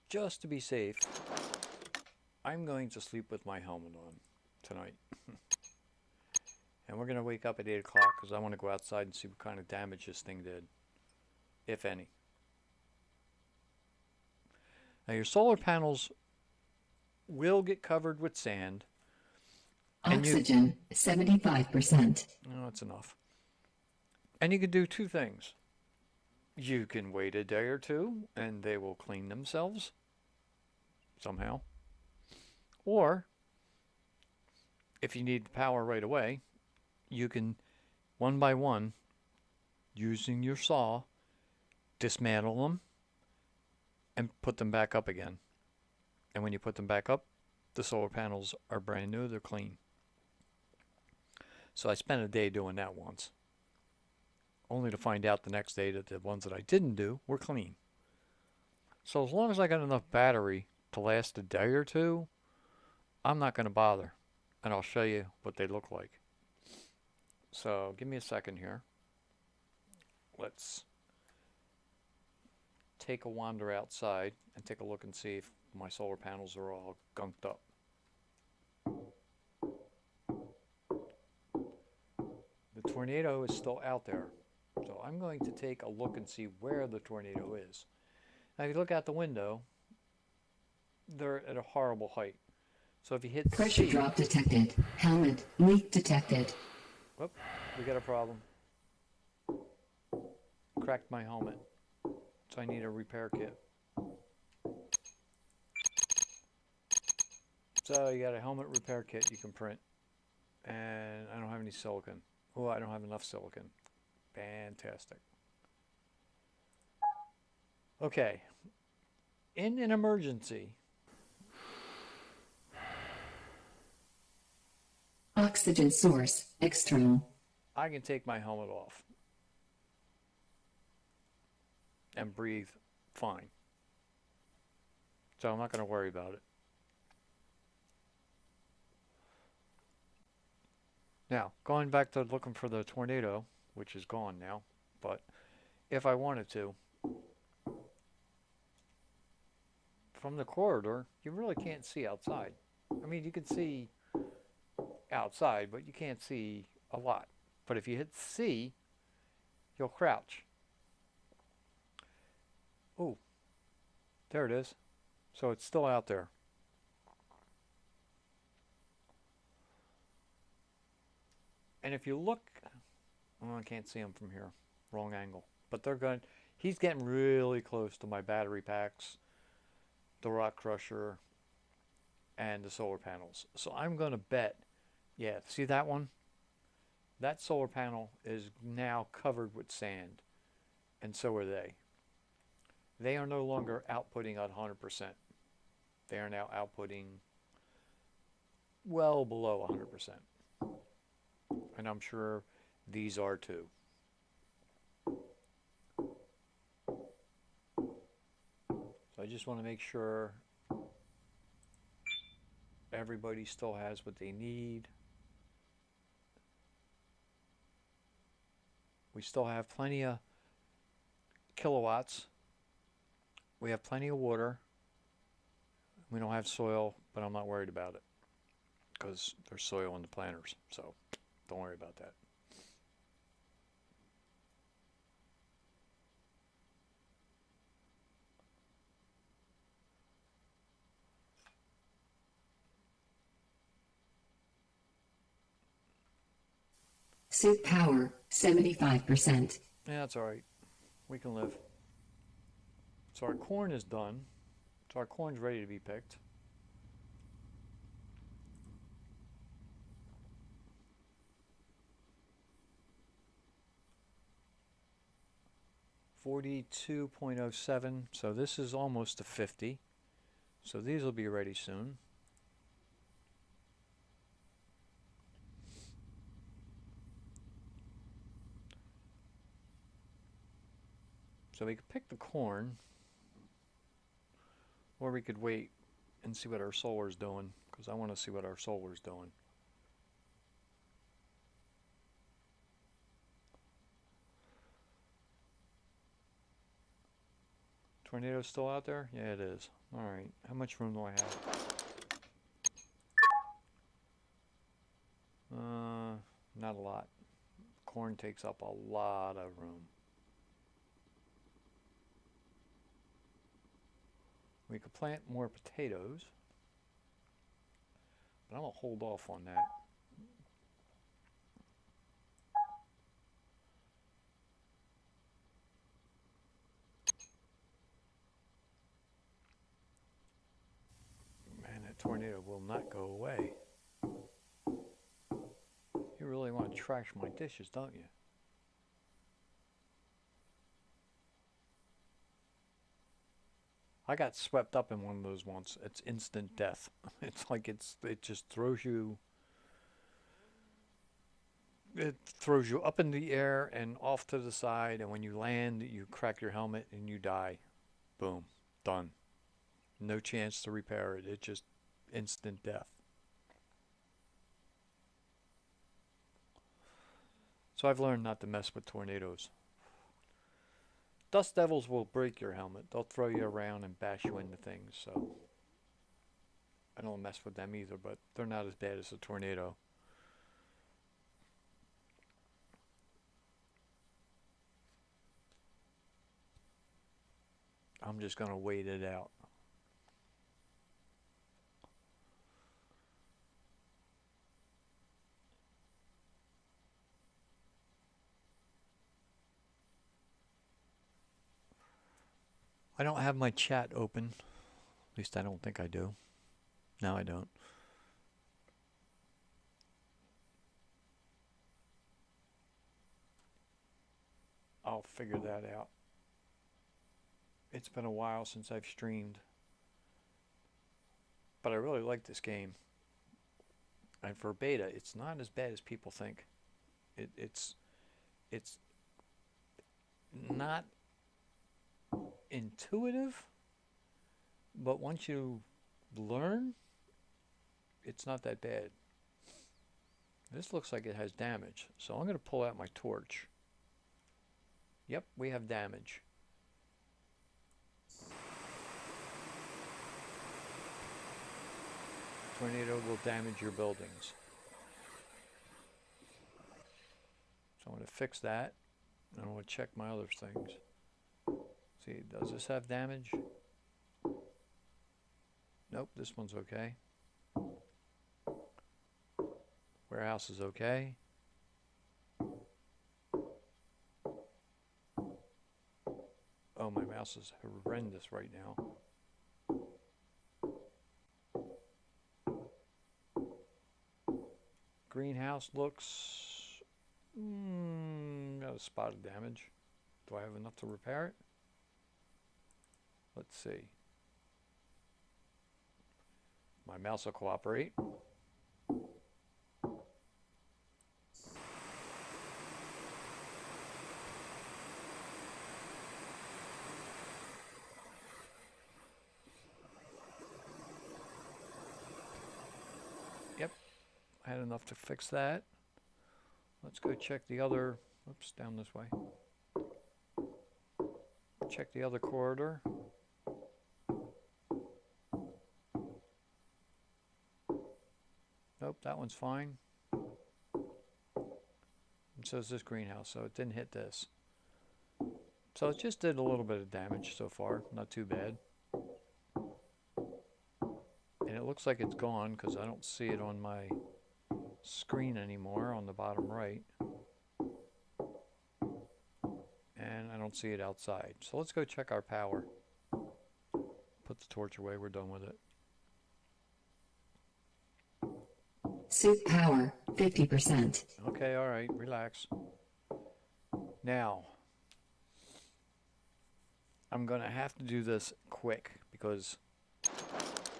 just to be safe, I'm going to sleep with my helmet on tonight. And we're going to wake up at 8 o'clock because I want to go outside and see what kind of damage this thing did, if any. Now, your solar panels will get covered with sand. Oxygen, 75%. No, that's enough. And you can do two things. You can wait a day or two and they will clean themselves somehow. Or, if you need the power right away, you can, one by one, using your saw, dismantle them and put them back up again. And when you put them back up, the solar panels are brand new, they're clean. So I spent a day doing that once, only to find out the next day that the ones that I didn't do were clean. So as long as I got enough battery to last a day or two, I'm not going to bother. And I'll show you what they look like. So give me a second here. Let's take a wander outside and take a look and see if my solar panels are all gunked up. The tornado is still out there. So I'm going to take a look and see where the tornado is. Now if you look out the window, they're at a horrible height. So if you hit Pressure C, drop detected. Helmet leak detected. whoop, we got a problem. Cracked my helmet. So I need a repair kit. So you got a helmet repair kit you can print. And I don't have any silicon. Oh, I don't have enough silicon. Fantastic. Okay. In an emergency, Oxygen source external. I can take my helmet off and breathe fine. So I'm not going to worry about it. Now, going back to looking for the tornado, which is gone now, but if I wanted to, from the corridor, you really can't see outside. I mean, you can see outside, but you can't see a lot. But if you hit C, you'll crouch. Oh, there it is. So it's still out there. And if you look, oh, I can't see him from here. Wrong angle. But they're going, he's getting really close to my battery packs, the rock crusher, and the solar panels. So I'm going to bet, yeah, see that one? That solar panel is now covered with sand. And so are they. They are no longer outputting at 100%. They are now outputting well below 100%. And I'm sure these are too. So I just want to make sure everybody still has what they need. We still have plenty of kilowatts. We have plenty of water. We don't have soil, but I'm not worried about it because there's soil in the planters, so don't worry about that. Suit power 75%. Yeah, that's all right. We can live. So our corn is done. So our corn's ready to be picked. $42.07. So this is almost to 50. So these will be ready soon. So we could pick the corn, or we could wait and see what our solar's doing, because I want to see what our solar's doing. Tornado's still out there? Yeah, it is. Alright, how much room do I have? Not a lot. Corn takes up a lot of room. We could plant more potatoes, but I'm going to hold off on that. Man, that tornado will not go away. You really want to trash my dishes, don't you? I got swept up in one of those once. It's instant death. It's like it just throws you up in the air and off to the side, and when you land, you crack your helmet and you die. Boom, done. No chance to repair it. It just instant death. So I've learned not to mess with tornadoes. Dust devils will break your helmet. They'll throw you around and bash you into things. So I don't mess with them either, but they're not as bad as a tornado. I'm just going to wait it out. I don't have my chat open. At least I don't think I do. No, I don't. I'll figure that out. It's been a while since I've streamed. But I really like this game. And for beta, it's not as bad as people think. It's not intuitive, but once you learn, it's not that bad. This looks like it has damage, so I'm going to pull out my torch. Yep, we have damage. Tornado will damage your buildings. So I'm going to fix that. And I want to check my other things. See, does this have damage? Nope, this one's okay. Warehouse is okay. Oh, my mouse is horrendous right now. Greenhouse looks... got a spot of damage. Do I have enough to repair it? Let's see. My mouse will cooperate. Yep, I had enough to fix that. Let's go check the other, oops, down this way. Check the other corridor. Nope, that one's fine. And so is this greenhouse, so it didn't hit this. So it just did a little bit of damage so far, not too bad. And it looks like it's gone because I don't see it on my screen anymore on the bottom right. And I don't see it outside. So let's go check our power. Put the torch away, we're done with it. Suit power, 50%. Okay, all right, relax. Now, I'm going to have to do this quick because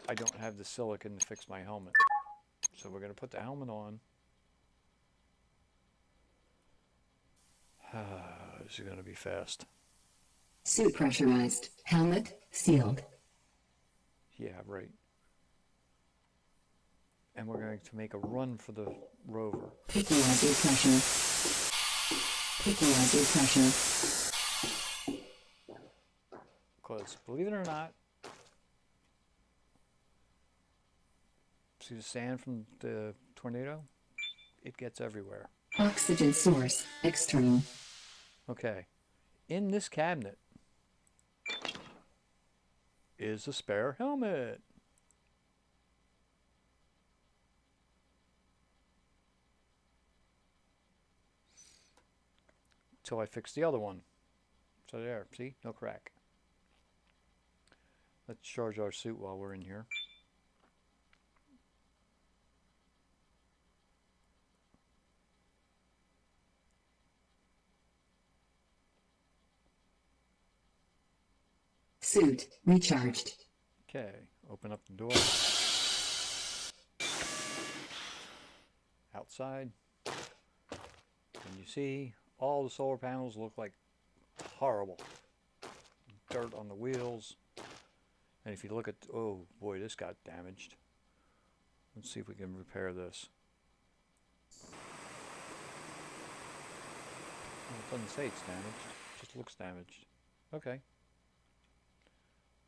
I don't have the silicon to fix my helmet. So we're going to put the helmet on. This is going to be fast. Suit pressurized. Helmet sealed. Yeah, right. And we're going to make a run for the rover. Equalizer pressure. Equalizer pressure. Because, believe it or not, see the sand from the tornado? It gets everywhere. Oxygen source extreme. Okay. In this cabinet is a spare helmet. Till I fix the other one. So there, see? No crack. Let's charge our suit while we're in here. Suit recharged. Okay, open up the door. Outside. And you see all the solar panels look like horrible. Dirt on the wheels. And if you look at, oh boy, this got damaged. Let's see if we can repair this. Well, it doesn't say it's damaged. It just looks damaged. Okay.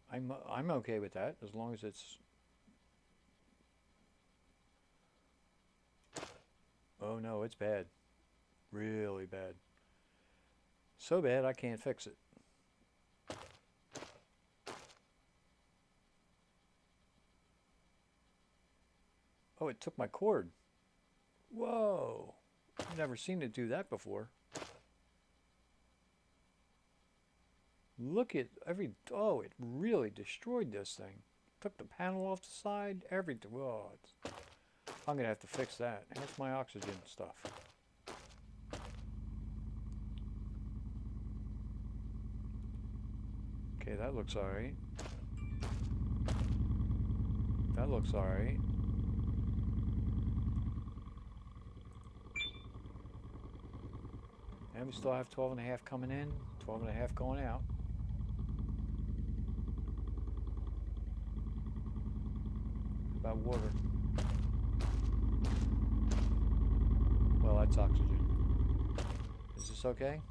I'm okay with that as long as it's. Oh no, it's bad. Really bad. So bad I can't fix it. Oh, it took my cord. Whoa. I've never seen it do that before. Look at every. Oh, it really destroyed this thing. Took the panel off the side. Everything. Whoa. I'm going to have to fix that. That's my oxygen stuff. Okay, that looks alright. That looks alright. And we still have 12.5 coming in, 12.5 going out. About water. Well, that's oxygen. Is this okay?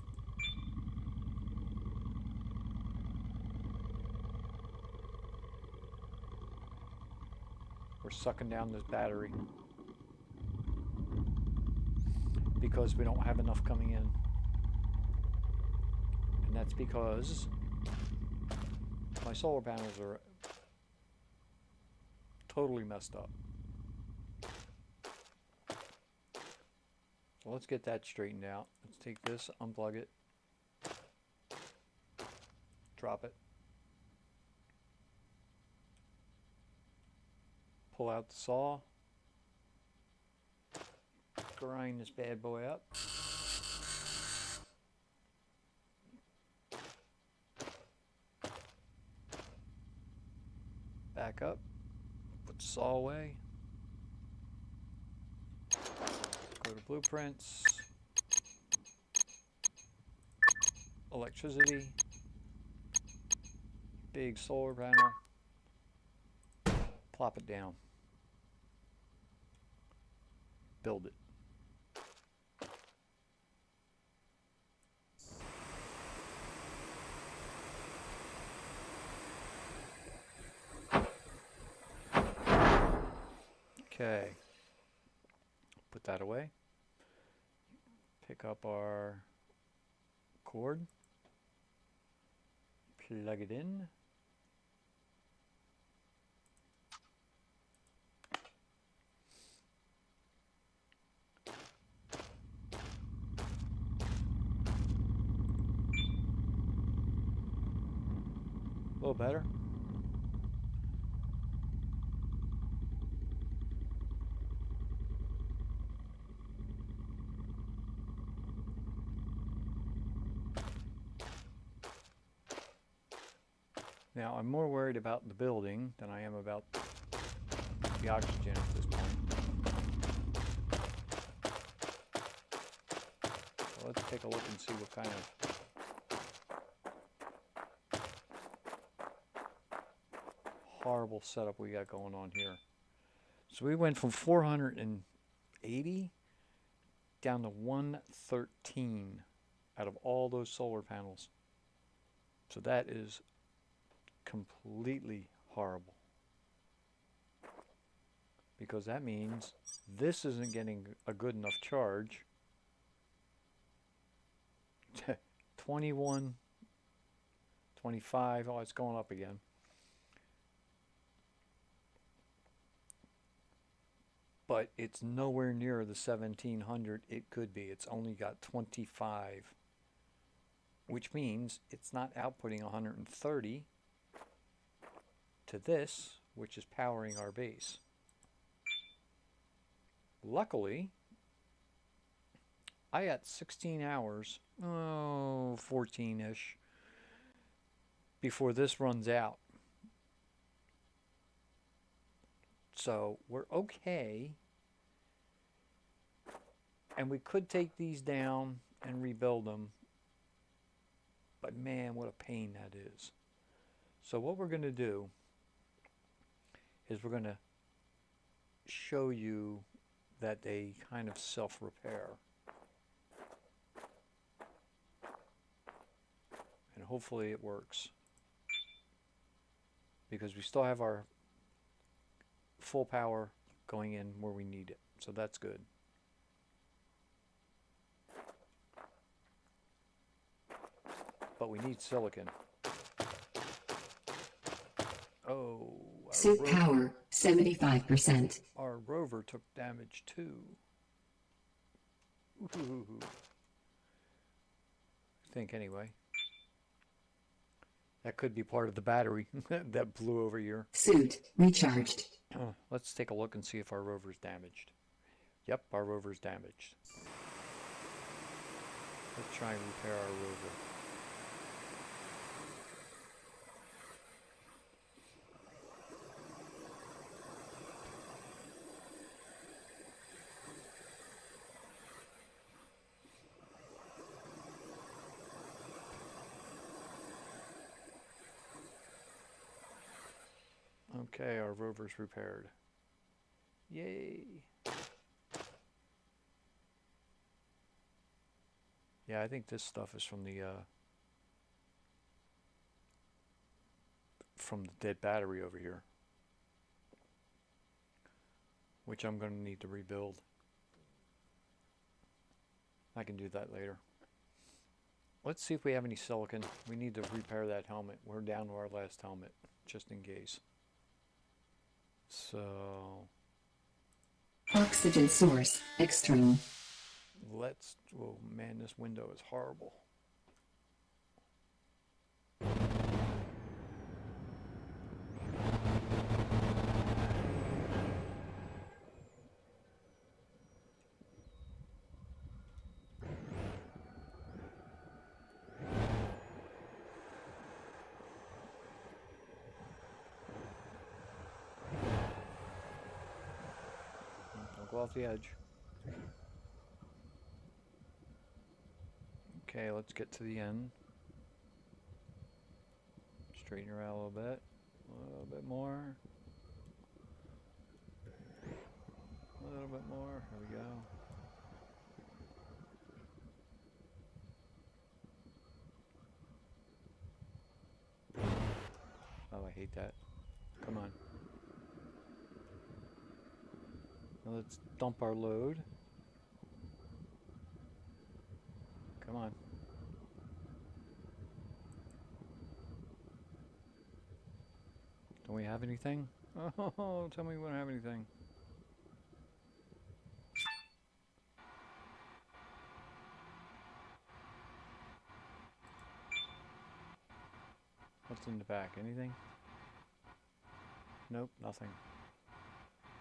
We're sucking down this battery because we don't have enough coming in. And that's because my solar panels are totally messed up. So let's get that straightened out. Let's take this, unplug it, drop it, pull out the saw, grind this bad boy up. Back up, put the saw away, go to blueprints, electricity, big solar panel, plop it down, build it. Okay, put that away. Pick up our cord, plug it in. A little better. Now, I'm more worried about the building than I am about the oxygen at this point. So let's take a look and see what kind of horrible setup we got going on here. So we went from 480 down to 113 out of all those solar panels. So that is completely horrible, because that means this isn't getting a good enough charge. 21, 25, oh, it's going up again. But it's nowhere near the 1700 it could be. It's only got 25, which means it's not outputting 130 to this, which is powering our base. Luckily, I got 16 hours, 14-ish, before this runs out. So we're okay. And we could take these down and rebuild them. But man, what a pain that is. So what we're going to do is we're going to show you that they kind of self-repair. And hopefully it works. Because we still have our full power going in where we need it. So that's good. But we need silicon. Oh, Suit power 75%. our rover took damage too. Ooh. I think anyway. That could be part of the battery that blew over here. Suit recharged. Let's take a look and see if our rover's damaged. Yep, our rover's damaged. Let's try and repair our rover. Okay, our rover's repaired. Yay! Yeah, I think this stuff is from the dead battery over here, which I'm going to need to rebuild. I can do that later. Let's see if we have any silicon. We need to repair that helmet. We're down to our last helmet, just in case. So Oxygen source external. let's, oh man, this window is horrible. Don't go off the edge. Okay, let's get to the end. Straighten her out a little bit more. A little bit more, here we go. Oh, I hate that. Come on. Now let's dump our load. Come on. Don't we have anything? Oh, tell me we don't have anything. What's in the back? Anything? Nope, nothing.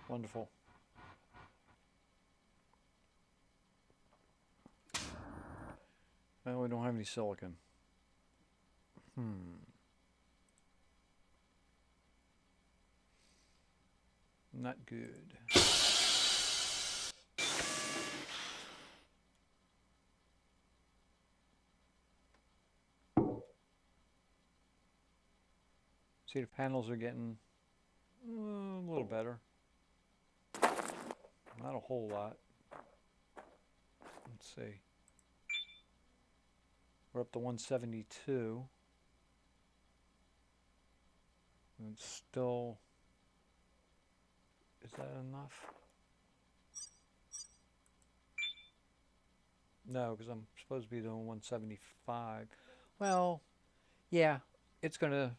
Wonderful. Well, we don't have any silicon. Not good. See, the panels are getting a little better. Not a whole lot. Let's see. We're up to 172. And still, is that enough? No, because I'm supposed to be doing 175. Well, yeah, it's gonna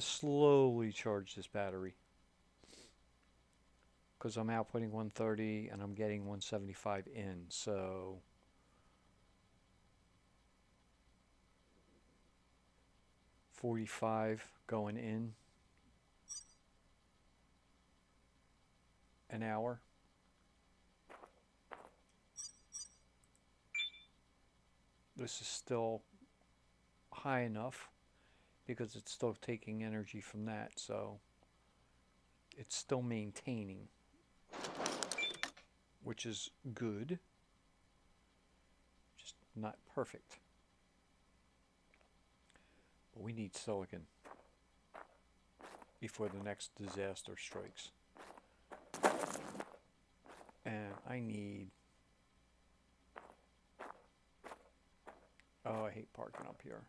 slowly charge this battery. Because I'm outputting 130 and I'm getting 175 in, so $45 going in an hour. This is still high enough. because it's still taking energy from that, so it's still maintaining, which is good, just not perfect. But we need silicon before the next disaster strikes. And I need... Oh, I hate parking up here.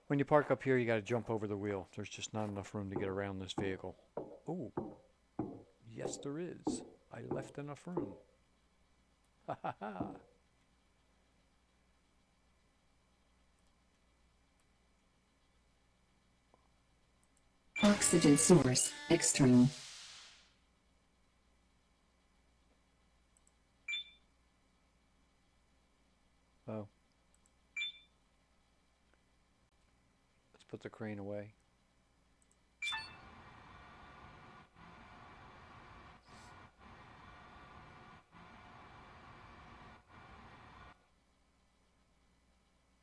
When you park up here, you got to jump over the wheel. There's just not enough room to get around this vehicle. Oh, yes there is. I left enough room. Ha ha ha. Oxygen source, external. Oh. Let's put the crane away.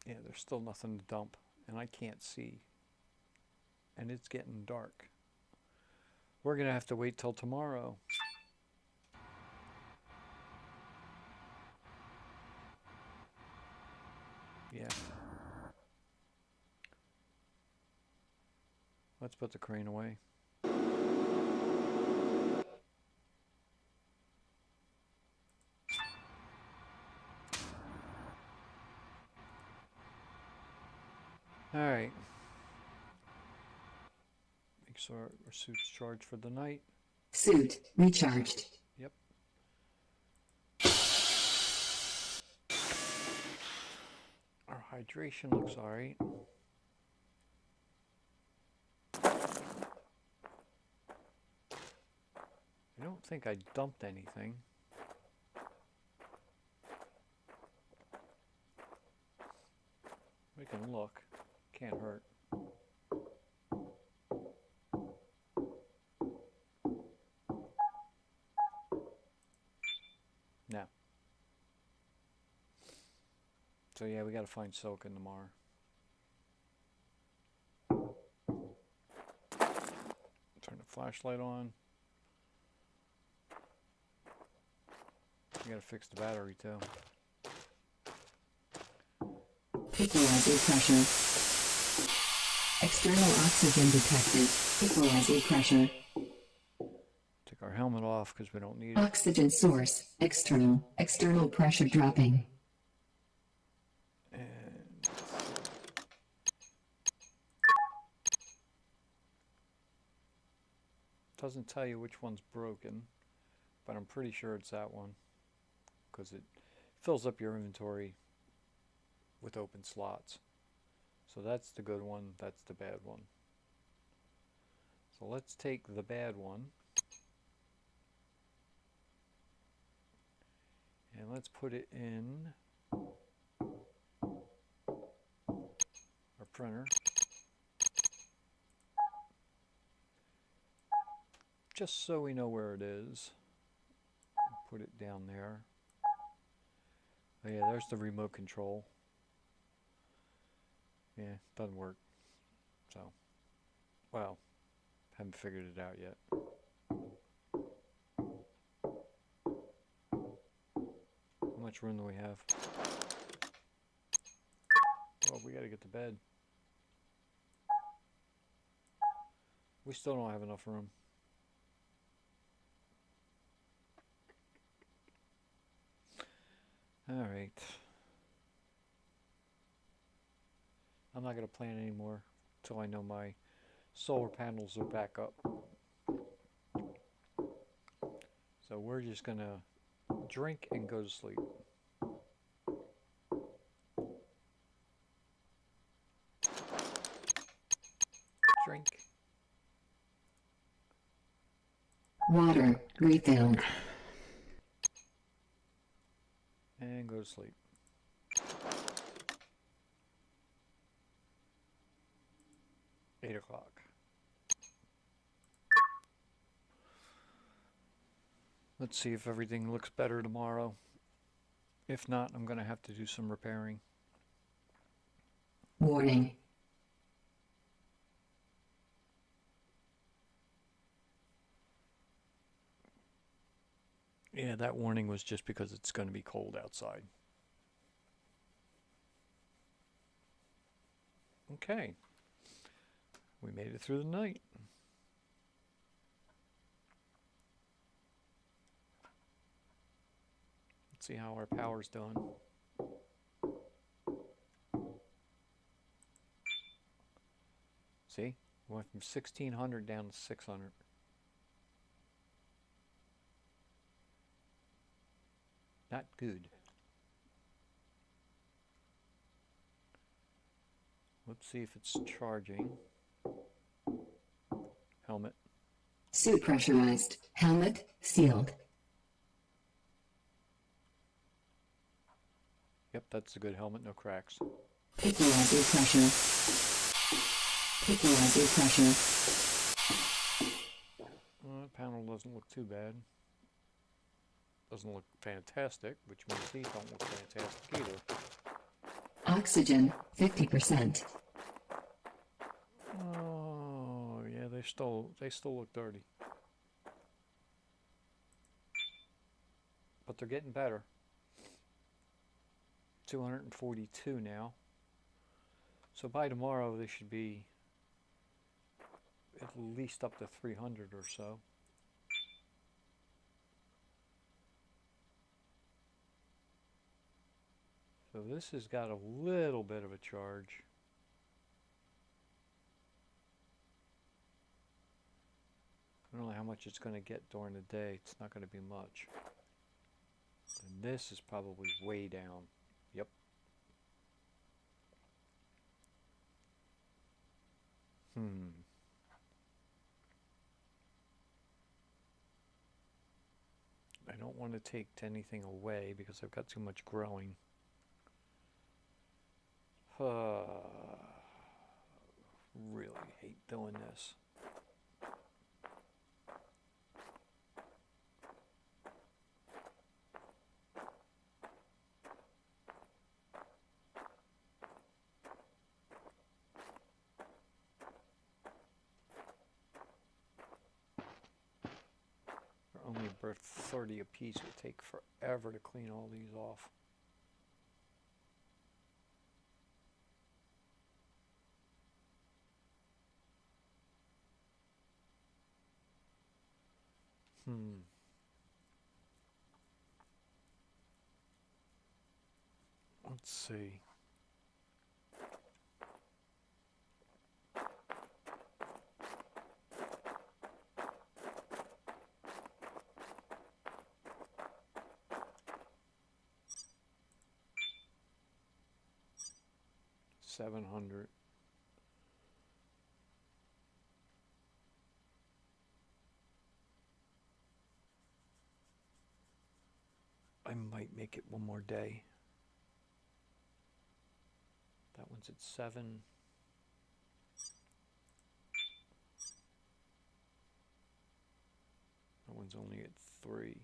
Yeah, there's still nothing to dump, and I can't see. And it's getting dark. We're gonna have to wait till tomorrow. Yeah. Let's put the crane away. Alright. Make sure our suit's charged for the night. Suit recharged. Yep. Our hydration looks alright. I don't think I dumped anything. We can look. Can't hurt. No. So yeah, we gotta find silicon tomorrow. Turn the flashlight on. We gotta fix the battery too. Equalizer pressure. External oxygen detected. Equalizer pressure. Take our helmet off because we don't need it. Oxygen source, external. External pressure dropping. And doesn't tell you which one's broken, but I'm pretty sure it's that one because it fills up your inventory with open slots. So that's the good one, that's the bad one. So let's take the bad one and let's put it in our printer. Just so we know where it is. Put it down there. Oh yeah, there's the remote control. Yeah, doesn't work. So, well, haven't figured it out yet. How much room do we have? Well, we gotta get to bed. We still don't have enough room. Alright. I'm not going to plan anymore until I know my solar panels are back up. So we're just going to drink and go to sleep. Drink. Water refilled. And go to sleep. Eight o'clock. Let's see if everything looks better tomorrow. If not, I'm going to have to do some repairing. Warning. Yeah, that warning was just because it's going to be cold outside. Okay. We made it through the night. Let's see how our power's done. See? We went from 1600 down to 600. Not good. Let's see if it's charging. Helmet. Suit pressurized. Helmet sealed. Yep, that's a good helmet, no cracks. Equalizer pressure. Equalizer pressure. Well, that panel doesn't look too bad. Doesn't look fantastic, which means these don't look fantastic either. Oxygen 50%. Oh, yeah, they still look dirty. But they're getting better. 242 now. So by tomorrow they should be at least up to 300 or so. So this has got a little bit of a charge. I don't know how much it's going to get during the day. It's not going to be much. And this is probably way down. Yep. I don't want to take anything away because I've got too much growing. Really hate doing this. They're only worth 30 a piece. It would take forever to clean all these off. Let's see. $700. I might make it one more day. That one's at 7. That one's only at 3.